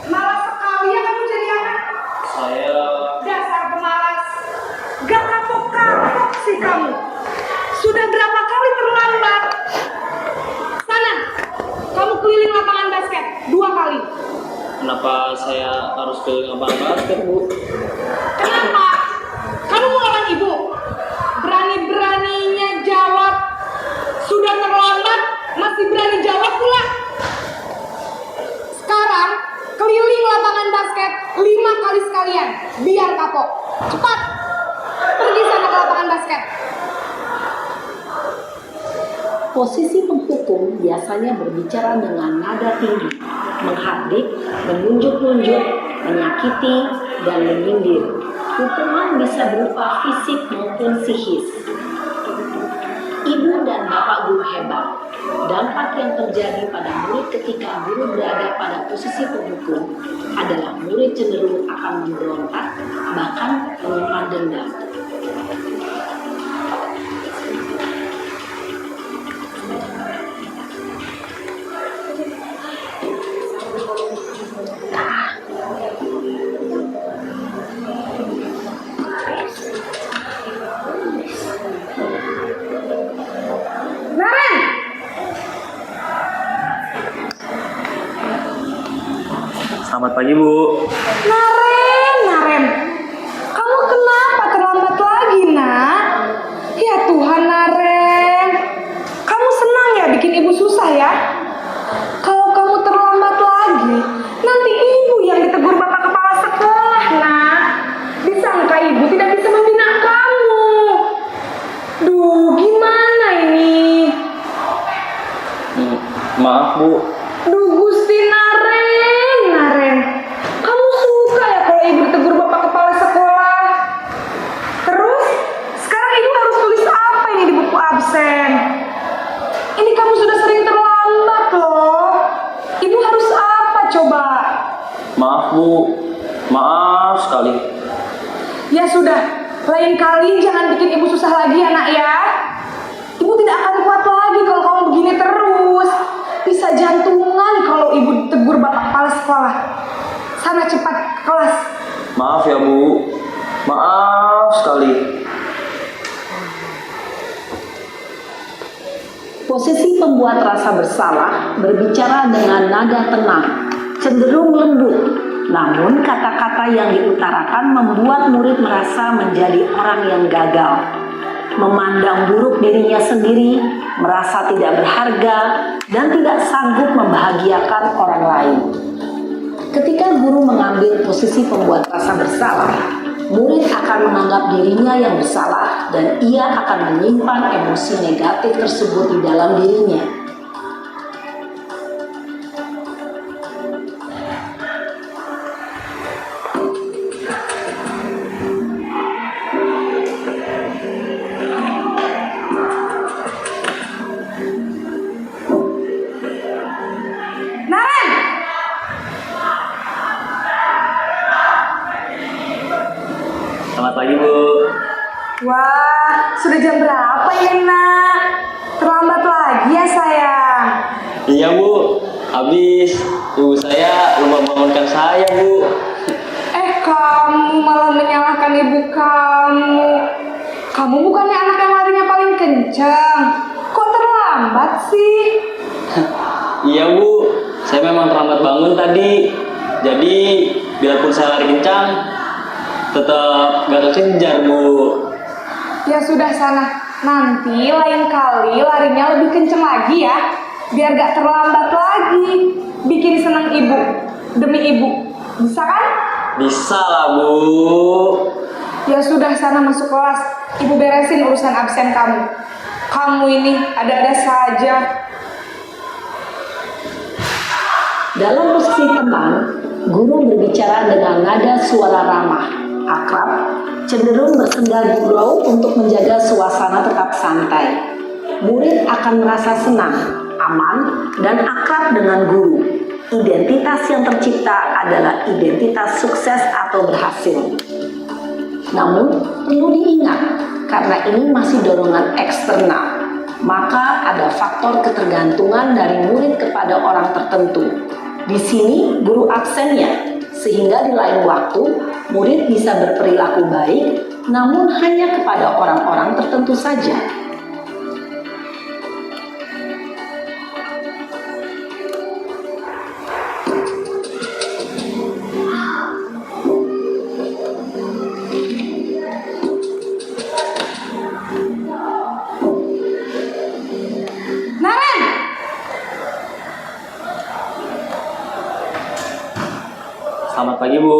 Malas sekali ya kamu jadi anak. saya Dasar pemalas. Gak kapok-kapok sih kamu. Sudah berapa kali terlambat? Sana, kamu keliling lapangan basket 2 kali. kenapa saya harus keliling lapangan basket Bu? Kenapa? Kamu mau lawan ibu? Berani-beraninya jawab. Sudah terlambat, masih berani jawab pula. Sekarang, keliling lapangan basket 5 kali sekalian. Biar kapok. Cepat. Pergi sana ke lapangan basket. Posisi penghukum biasanya berbicara dengan nada tinggi, menghardik, menunjuk-nunjuk, menyakiti, dan menyindir. Hukuman bisa berupa fisik maupun psikis. Ibu dan bapak guru hebat. Dampak yang terjadi pada murid ketika guru berada pada posisi penghukum adalah murid cenderung akan memberontak, bahkan menyimpan dendam. Naren! Selamat pagi Bu. Naren. Kamu kenapa terlambat lagi, nak? Ya Tuhan, Naren. Kamu senang ya bikin ibu susah ya? Kalau kamu terlambat lagi, nanti ibu yang ditegur bapak kepala sekolah, nak. Disangka ibu tidak bisa membina kamu. Duh, gimana ini? Maaf Bu, Duh, Gusti Naren. Kamu suka ya kalau ibu ditegur bapak kepala sekolah? Terus, sekarang ibu harus tulis apa ini di buku absen? Ini kamu sudah sering terlambat loh. Ibu harus apa coba? maaf Bu, maaf sekali. Ya sudah, lain kali jangan bikin ibu susah lagi ya nak ya. Ibu tidak akan kuat lagi kalau kamu begini terus. Bisa jantungan kalau ibu ditegur bapak kepala sekolah. Sana cepat ke kelas. Maaf ya Bu, maaf sekali. Posisi pembuat rasa bersalah berbicara dengan nada tenang, cenderung lembut. Namun kata-kata yang diutarakan membuat murid merasa menjadi orang yang gagal, memandang buruk dirinya sendiri, merasa tidak berharga, dan tidak sanggup membahagiakan orang lain. Ketika guru mengambil posisi pembuat rasa bersalah, murid akan menganggap dirinya yang bersalah dan ia akan menyimpan emosi negatif tersebut di dalam dirinya. pagi, Bu. Wah, sudah jam berapa ini, Nak? Terlambat lagi ya, sayang? Iya, Bu. Habis ibu saya lupa bangunkan saya, Bu. Kamu malah menyalahkan ibu kamu. Kamu bukannya anak yang larinya paling kencang. Kok terlambat sih? Iya, Bu. Saya memang terlambat bangun tadi. Jadi, biarpun saya lari kencang, tetap gak kekejar, Bu. Ya sudah sana. Nanti lain kali larinya lebih kencang lagi ya. Biar gak terlambat lagi. Bikin senang ibu. Demi ibu. Bisa kan? Bisa lah, Bu. Ya sudah sana masuk kelas. Ibu beresin urusan absen kamu. Kamu ini ada-ada saja. Dalam posisi tenang, guru berbicara dengan nada suara ramah, akrab, cenderung bersenda gurau untuk menjaga suasana tetap santai. Murid akan merasa senang, aman, dan akrab dengan guru. Identitas yang tercipta adalah identitas sukses atau berhasil. Namun, perlu diingat, karena ini masih dorongan eksternal, maka ada faktor ketergantungan dari murid kepada orang tertentu. Di sini, guru absennya, sehingga di lain waktu, murid bisa berperilaku baik, namun hanya kepada orang-orang tertentu saja. Naren! Selamat pagi, Bu.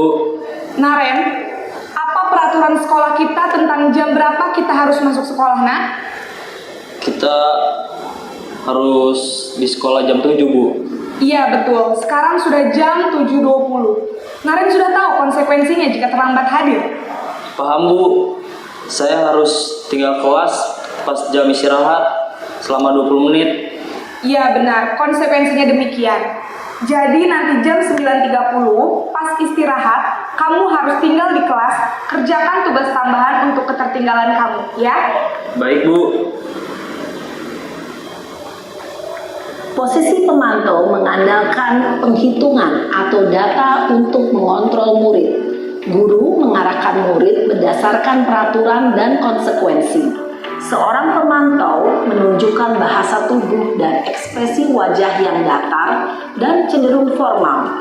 Naren, apa peraturan sekolah kita tentang jam berapa kita harus masuk sekolah, Nak? Kita harus di sekolah jam 7, Bu. Iya betul, sekarang sudah jam 7.20. Naren sudah tahu konsekuensinya jika terlambat hadir. Paham, Bu. Saya harus tinggal kelas pas jam istirahat selama 20 menit. Iya benar, konsekuensinya demikian. Jadi nanti jam 9.30 pas istirahat, kamu harus tinggal di kelas, kerjakan tugas tambahan untuk ketertinggalan kamu, ya? Baik, Bu. Posisi pemantau mengandalkan penghitungan atau data untuk mengontrol murid. Guru mengarahkan murid berdasarkan peraturan dan konsekuensi. Seorang pemantau menunjukkan bahasa tubuh dan ekspresi wajah yang datar dan cenderung formal.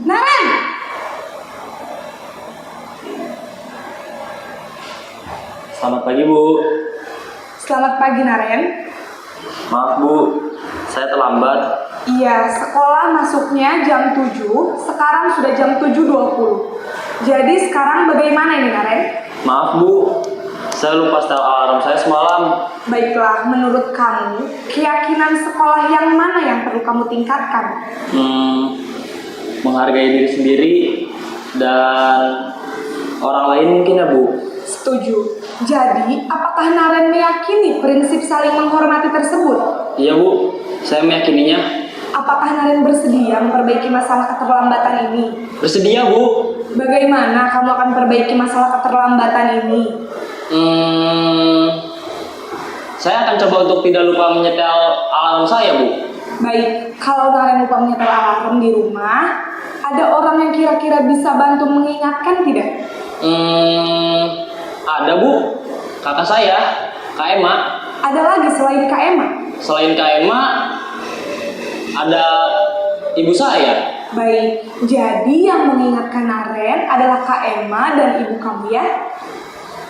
Naren! Selamat pagi, Bu. Selamat pagi, Naren. Maaf, Bu. Saya terlambat. Iya, sekolah masuknya jam 7, sekarang sudah jam 7.20. Jadi sekarang bagaimana ini, Naren? Maaf, Bu. Saya lupa setel alarm saya semalam. Baiklah, menurut kamu, keyakinan sekolah yang mana yang perlu kamu tingkatkan? Menghargai diri sendiri dan orang lain mungkin ya, Bu. Setuju. Jadi, apakah Naren meyakini prinsip saling menghormati tersebut? Iya, Bu. Saya meyakininya. Apakah Naren bersedia memperbaiki masalah keterlambatan ini? Bersedia, Bu. Bagaimana kamu akan perbaiki masalah keterlambatan ini? Saya akan coba untuk tidak lupa menyetel alarm saya, Bu. Baik, kalau Naren lupa menyetel alarm di rumah, ada orang yang kira-kira bisa bantu mengingatkan tidak? Ada, Bu. Kakak saya, Kak Emma. Ada lagi selain Kak Emma? Selain Kak Emma, ada ibu saya. Baik, jadi yang mengingatkan Naren adalah Kak Emma dan ibu kamu ya?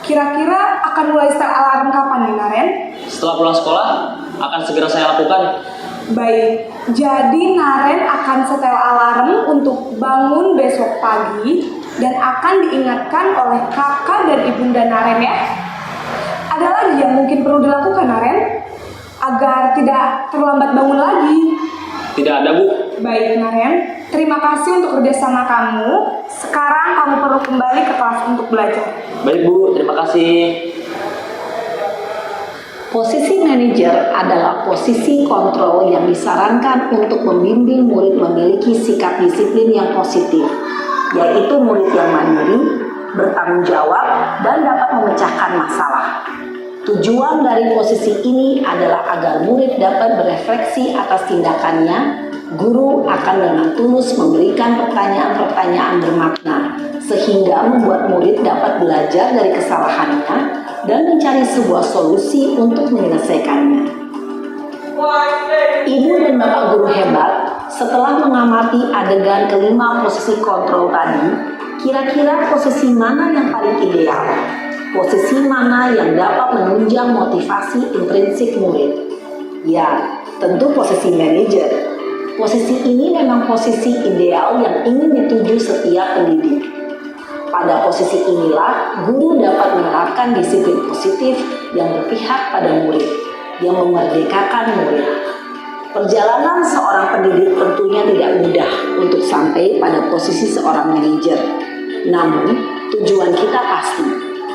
Kira-kira akan mulai setel alarm kapan nih, Naren? Setelah pulang sekolah, akan segera saya lakukan. Baik, jadi Naren akan setel alarm untuk bangun besok pagi dan akan diingatkan oleh kakak dan ibunda Naren ya. Ada lagi yang mungkin perlu dilakukan, Naren, agar tidak terlambat bangun lagi? Tidak ada, Bu. Baik, Naren. Terima kasih untuk kerjasama kamu. Sekarang kamu perlu kembali ke kelas untuk belajar. Baik Bu, terima kasih. Posisi manajer adalah posisi kontrol yang disarankan untuk membimbing murid memiliki sikap disiplin yang positif, yaitu murid yang mandiri, bertanggung jawab, dan dapat memecahkan masalah. Tujuan dari posisi ini adalah agar murid dapat berefleksi atas tindakannya. Guru akan dengan tulus memberikan pertanyaan-pertanyaan bermakna, sehingga membuat murid dapat belajar dari kesalahannya dan mencari sebuah solusi untuk menyelesaikannya. Ibu dan Bapak guru hebat, setelah mengamati adegan kelima posisi kontrol tadi, kira-kira posisi mana yang paling ideal? Posisi mana yang dapat menunjang motivasi intrinsik murid? Ya, tentu posisi manajer. Posisi ini memang posisi ideal yang ingin dituju setiap pendidik. Pada posisi inilah, guru dapat menerapkan disiplin positif yang berpihak pada murid, yang memerdekakan murid. Perjalanan seorang pendidik tentunya tidak mudah untuk sampai pada posisi seorang manajer. Namun, tujuan kita pasti,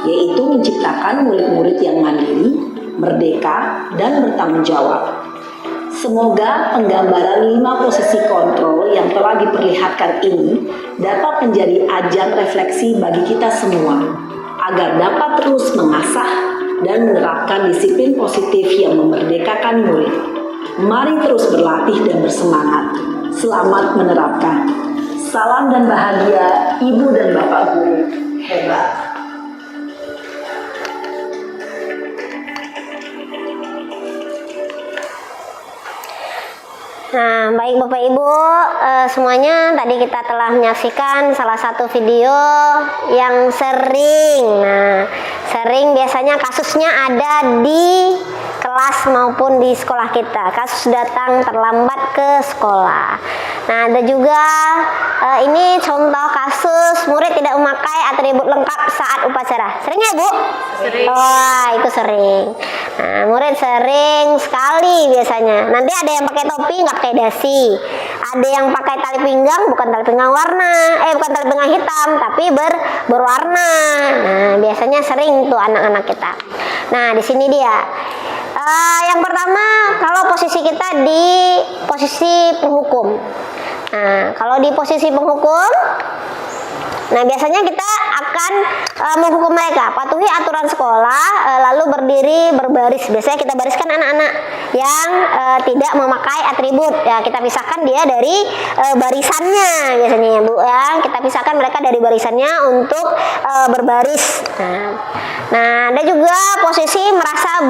yaitu menciptakan murid-murid yang mandiri, merdeka, dan bertanggung jawab. Semoga penggambaran 5 posisi kontrol yang telah diperlihatkan ini dapat menjadi ajang refleksi bagi kita semua, agar dapat terus mengasah dan menerapkan disiplin positif yang memerdekakan murid. Mari terus berlatih dan bersemangat. Selamat menerapkan. Salam dan bahagia Ibu dan Bapak guru hebat. Nah, baik Bapak Ibu, semuanya tadi kita telah menyaksikan salah satu video yang sering. Nah, sering biasanya kasusnya ada di kelas maupun di sekolah kita. Kasus datang terlambat ke sekolah. Nah, ada juga ini contoh kasus murid tidak memakai atribut lengkap saat upacara. Sering ya Bu? Sering. Wah, itu sering. Nah, murid sering sekali biasanya. Nanti ada yang pakai topi nggak pakai dasi. Ada yang pakai tali pinggang, bukan tali pinggang bukan tali pinggang hitam, tapi berwarna. Nah, biasanya sering tuh anak-anak kita. Nah, di sini dia. Yang pertama, kalau posisi kita di posisi penghukum. Nah, kalau di posisi penghukum, nah biasanya kita akan menghukum mereka, patuhi aturan sekolah, lalu berdiri berbaris. Biasanya kita bariskan anak-anak yang tidak memakai atribut. Ya, kita pisahkan dia dari barisannya biasanya ya Bu. Ya, kita pisahkan mereka dari barisannya untuk berbaris. Nah, ada juga posisi merasa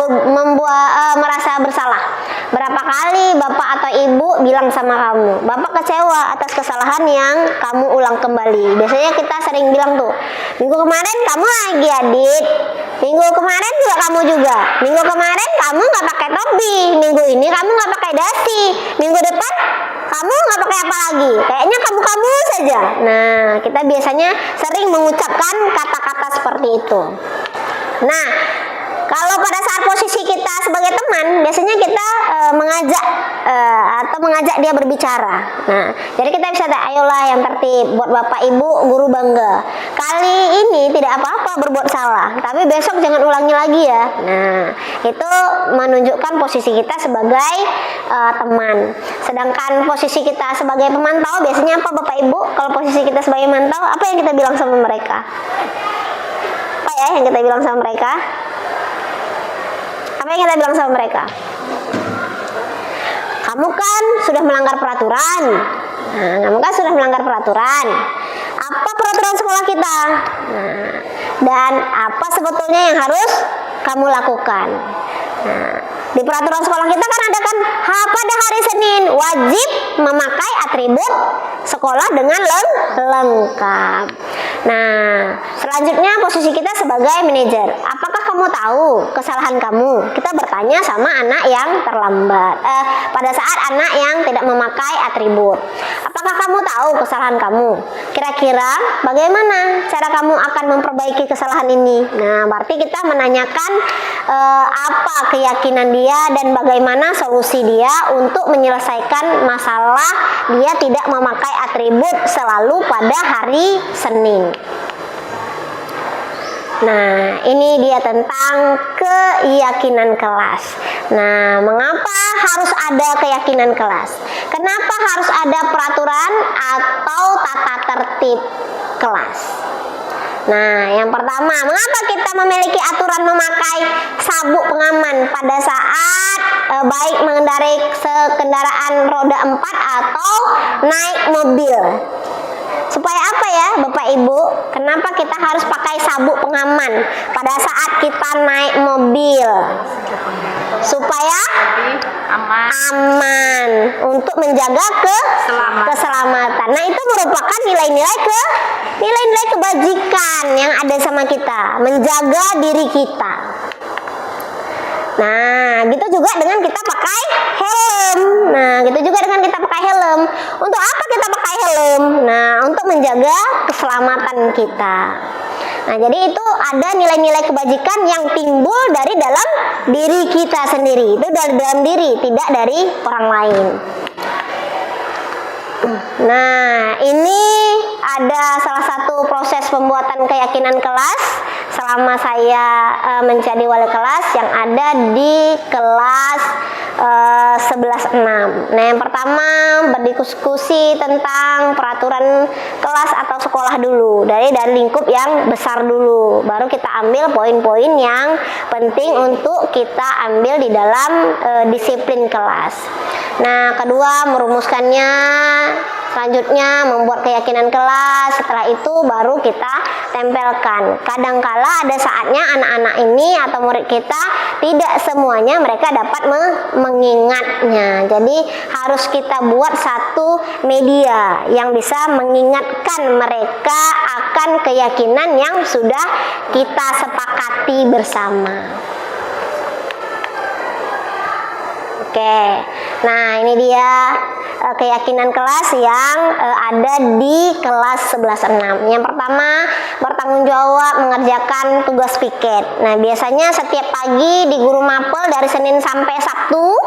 bersalah. Berapa kali Bapak atau Ibu bilang sama kamu, Bapak kecewa atas kesalahan yang kamu ulang kembali. Biasanya kita sering bilang tuh, minggu kemarin kamu lagi Adit, minggu kemarin juga kamu juga, minggu kemarin kamu nggak pakai topi, minggu ini kamu nggak pakai dasi, minggu depan kamu nggak pakai apa lagi, kayaknya kamu saja. Nah, kita biasanya sering mengucapkan kata-kata seperti itu. Nah, kalau pada saat posisi kita sebagai teman, biasanya kita mengajak dia berbicara. Nah, jadi kita bisa ayolah yang tertib, buat Bapak Ibu guru bangga. Kali ini tidak apa-apa berbuat salah, tapi besok jangan ulangi lagi ya. Nah, itu menunjukkan posisi kita sebagai teman. Sedangkan posisi kita sebagai pemantau, biasanya apa Bapak Ibu? Kalau posisi kita sebagai pemantau, apa yang kita bilang sama mereka? Apa ya yang kita bilang sama mereka? Apa yang kita bilang sama mereka? Kamu kan sudah melanggar peraturan. Nah, kamu kan sudah melanggar peraturan. Apa peraturan sekolah kita? Nah, dan apa sebetulnya yang harus kamu lakukan? Nah, di peraturan sekolah kita kan ada kan pada hari Senin wajib memakai atribut sekolah dengan lengkap. Nah, selanjutnya posisi kita sebagai manajer. Apakah kamu tahu kesalahan kamu? Kita bertanya sama anak yang terlambat. Pada saat anak yang tidak memakai atribut. Apakah apakah kamu tahu kesalahan kamu? Kira-kira bagaimana cara kamu akan memperbaiki kesalahan ini? Nah, berarti kita menanyakan apa keyakinan dia dan bagaimana solusi dia untuk menyelesaikan masalah dia tidak memakai atribut selalu pada hari Senin. Nah, ini dia tentang keyakinan kelas. Nah, mengapa harus ada keyakinan kelas? Kenapa harus ada peraturan atau tata tertib kelas? Nah, yang pertama, mengapa kita memiliki aturan memakai sabuk pengaman pada saat baik mengendarai kendaraan roda 4 atau naik mobil? Supaya apa ya Bapak Ibu? Kenapa kita harus pakai sabuk pengaman pada saat kita naik mobil? Supaya aman untuk menjaga keselamatan. Nah, itu merupakan nilai-nilai kebajikan yang ada sama kita, menjaga diri kita. Nah, gitu juga dengan kita pakai helm. Untuk apa kita pakai helm? Nah, untuk menjaga keselamatan kita. Nah, jadi itu ada nilai-nilai kebajikan yang timbul dari dalam diri kita sendiri. Itu dari dalam diri, tidak dari orang lain. Nah, ini ada salah satu proses pembuatan keyakinan kelas selama saya menjadi wali kelas yang ada di kelas 11.6. Nah, yang pertama berdiskusi tentang peraturan kelas atau sekolah dulu, dari lingkup yang besar dulu, baru kita ambil poin-poin yang penting untuk kita ambil di dalam disiplin kelas. Nah, kedua merumuskannya, selanjutnya membuat keyakinan kelas, setelah itu baru kita tempelkan. Kadangkala ada saatnya anak-anak ini atau murid kita tidak semuanya mereka dapat mengingatnya. Jadi harus kita buat satu media yang bisa mengingatkan mereka akan keyakinan yang sudah kita sepakati bersama. Oke, nah ini dia keyakinan kelas yang ada di kelas 11.6. Yang pertama, bertanggung jawab mengerjakan tugas piket. Nah, biasanya setiap pagi di guru mapel dari Senin sampai Sabtu.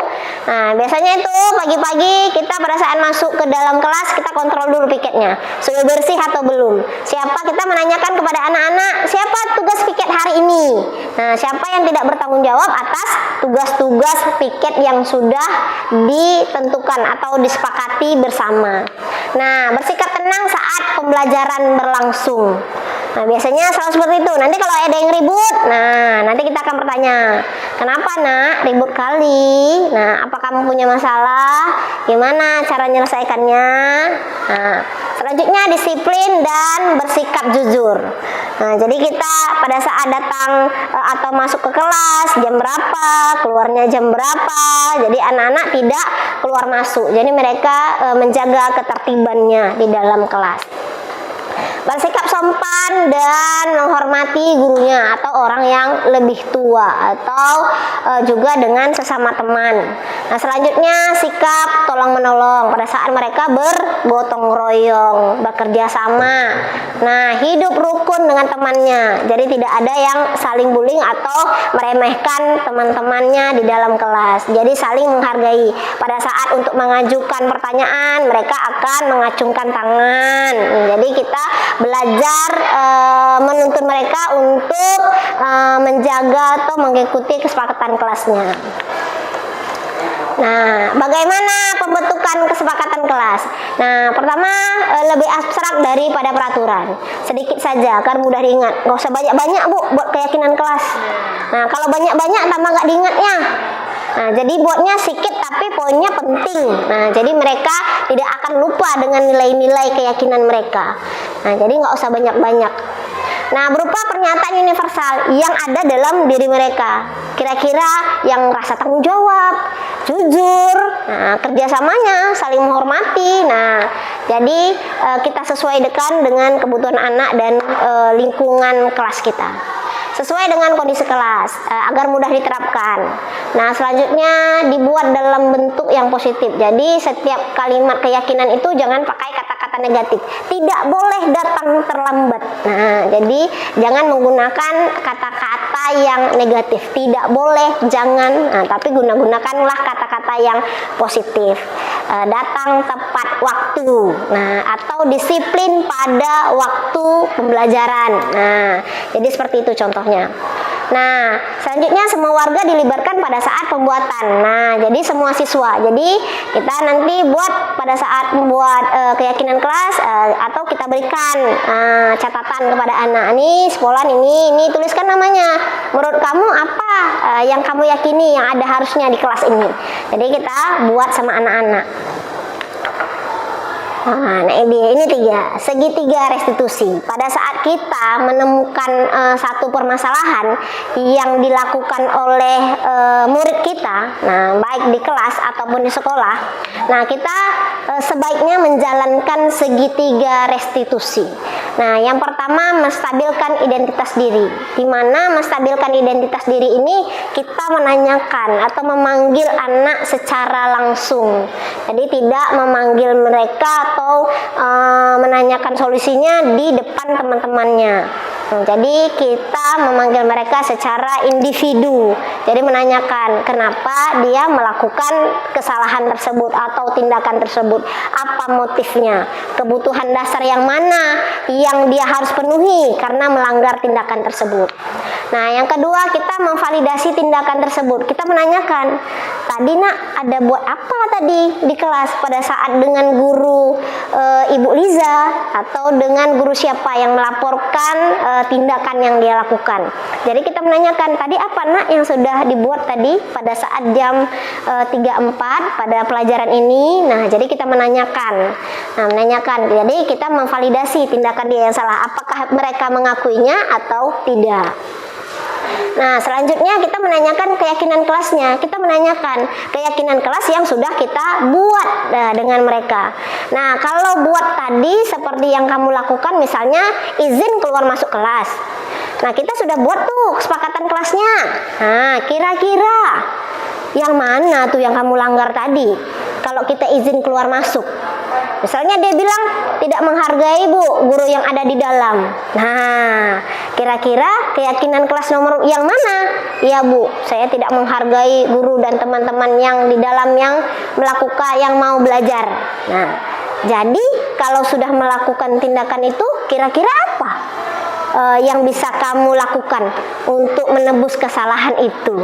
Nah, biasanya itu pagi-pagi kita pada saat masuk ke dalam kelas kita kontrol dulu piketnya, sudah bersih atau belum. Kita menanyakan kepada anak-anak, siapa tugas piket hari ini? Nah, siapa yang tidak bertanggung jawab atas tugas-tugas piket yang sudah ditentukan atau disepakati bersama. Nah, bersikap tenang saat pembelajaran berlangsung. Nah, biasanya selalu seperti itu. Nanti kalau ada yang ribut, nah nanti kita akan bertanya, kenapa nak ribut kali? Nah, apa kamu punya masalah? Gimana cara menyelesaikannya? Nah, selanjutnya disiplin dan bersikap jujur. Nah, jadi kita pada saat datang atau masuk ke kelas jam berapa, keluarnya jam berapa. Jadi anak-anak tidak keluar masuk. Jadi mereka menjaga ketertibannya di dalam kelas. Bersikap sopan dan menghormati gurunya atau orang yang lebih tua atau juga dengan sesama teman. Nah, selanjutnya sikap tolong menolong pada saat mereka bergotong royong, bekerja sama. Nah, hidup rukun dengan temannya. Jadi tidak ada yang saling bullying atau meremehkan teman-temannya di dalam kelas. Jadi saling menghargai. Pada saat untuk mengajukan pertanyaan, mereka akan mengacungkan tangan. Jadi kita belajar menuntun mereka untuk menjaga atau mengikuti kesepakatan kelasnya. Nah, bagaimana pembentukan kesepakatan kelas? Nah, pertama lebih abstrak daripada peraturan. Sedikit saja agar mudah diingat. Gak usah banyak-banyak Bu buat keyakinan kelas. Nah, kalau banyak-banyak tambah gak diingatnya. Nah, jadi buatnya sedikit tapi poinnya penting. Nah, jadi mereka tidak akan lupa dengan nilai-nilai keyakinan mereka. Nah, jadi nggak usah banyak-banyak. Nah, berupa pernyataan universal yang ada dalam diri mereka. Kira-kira yang rasa tanggung jawab, jujur, nah, kerjasamanya, saling menghormati. Nah, jadi kita sesuaikan dengan kebutuhan anak dan lingkungan kelas kita. sesuai dengan kondisi kelas agar mudah diterapkan. Nah, selanjutnya dibuat dalam bentuk yang positif. Jadi setiap kalimat keyakinan itu jangan pakai kata-kata negatif. Tidak boleh datang terlambat. Nah, jadi jangan menggunakan kata-kata yang negatif. Tidak boleh, jangan. Nah, tapi gunakanlah kata-kata yang positif. Datang tepat waktu. Nah, atau disiplin pada waktu pembelajaran. Nah, jadi seperti itu contohnya. Nah, selanjutnya semua warga dilibatkan pada saat pembuatan. Nah, jadi semua siswa. Jadi kita nanti buat pada saat membuat keyakinan kelas atau kita berikan catatan kepada anak. Ini sekolah ini tuliskan namanya. Menurut kamu apa yang kamu yakini yang ada harusnya di kelas ini? Jadi kita buat sama anak-anak. Nah, ini segitiga restitusi. Pada saat kita menemukan satu permasalahan yang dilakukan oleh murid kita, nah baik di kelas ataupun di sekolah, nah kita sebaiknya menjalankan segitiga restitusi. Nah, yang pertama menstabilkan identitas diri. Di mana menstabilkan identitas diri ini kita menanyakan atau memanggil anak secara langsung. Jadi tidak memanggil mereka atau menanyakan solusinya di depan teman-temannya. Nah, jadi kita memanggil mereka secara individu. Jadi menanyakan kenapa dia melakukan kesalahan tersebut atau tindakan tersebut, apa motifnya, kebutuhan dasar yang mana yang dia harus penuhi karena melanggar tindakan tersebut. Nah, yang kedua kita memvalidasi tindakan tersebut. Kita menanyakan, tadi nak ada buat apa tadi di kelas pada saat dengan guru Ibu Liza atau dengan guru siapa yang melaporkan tindakan yang dia lakukan. Jadi kita menanyakan, tadi apa nak yang sudah dibuat tadi pada saat jam 3.4 pada pelajaran ini. Nah, jadi kita menanyakan. Jadi kita memvalidasi tindakan dia yang salah, apakah mereka mengakuinya atau tidak. Nah, selanjutnya kita menanyakan keyakinan kelasnya. Kita menanyakan keyakinan kelas yang sudah kita buat dengan mereka. Nah, kalau buat tadi seperti yang kamu lakukan, misalnya izin keluar masuk kelas. Nah, kita sudah buat tuh kesepakatan kelasnya. Nah, kira-kira yang mana tuh yang kamu langgar tadi? Kalau kita izin keluar masuk, misalnya dia bilang tidak menghargai guru yang ada di dalam. Nah, kira-kira keyakinan kelas nomor yang mana? Ya Bu, saya tidak menghargai guru dan teman-teman yang di dalam yang melakukan yang mau belajar. Nah, jadi kalau sudah melakukan tindakan itu, kira-kira apa yang bisa kamu lakukan untuk menebus kesalahan itu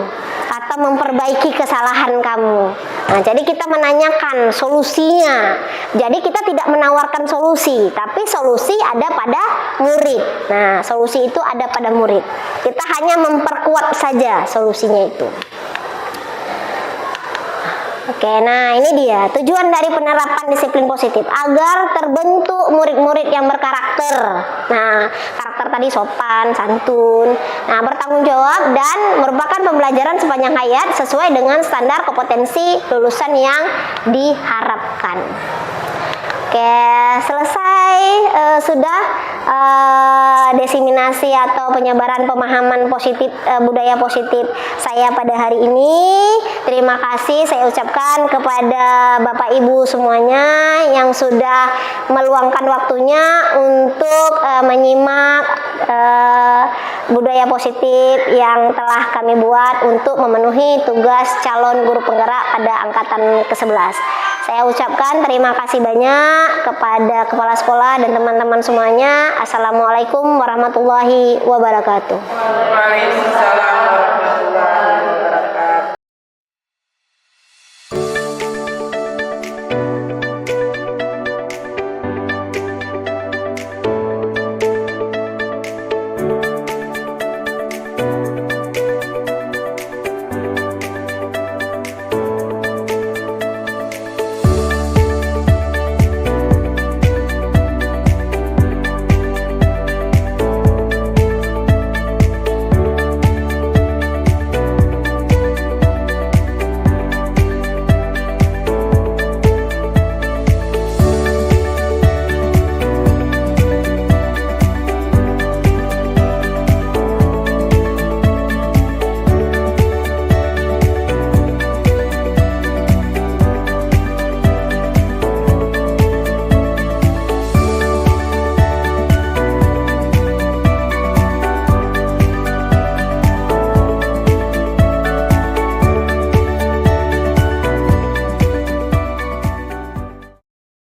atau memperbaiki kesalahan kamu? Nah, jadi kita menanyakan solusinya. Jadi kita tidak menawarkan solusi, tapi solusi ada pada murid. Nah, solusi itu ada pada murid. Kita hanya memperkuat saja solusinya itu. Oke, nah ini dia tujuan dari penerapan disiplin positif, agar terbentuk murid-murid yang berkarakter. Nah, karakter tadi sopan, santun, nah bertanggung jawab dan merupakan pembelajaran sepanjang hayat sesuai dengan standar kompetensi lulusan yang diharapkan. Oke, selesai sudah diseminasi atau penyebaran pemahaman positif, budaya positif saya pada hari ini. Terima kasih saya ucapkan kepada Bapak Ibu semuanya yang sudah meluangkan waktunya untuk menyimak budaya positif yang telah kami buat untuk memenuhi tugas calon guru penggerak pada angkatan ke-11. Saya ucapkan terima kasih banyak kepada kepala sekolah dan teman-teman semuanya. Assalamualaikum warahmatullahi wabarakatuh. Waalaikumsalam.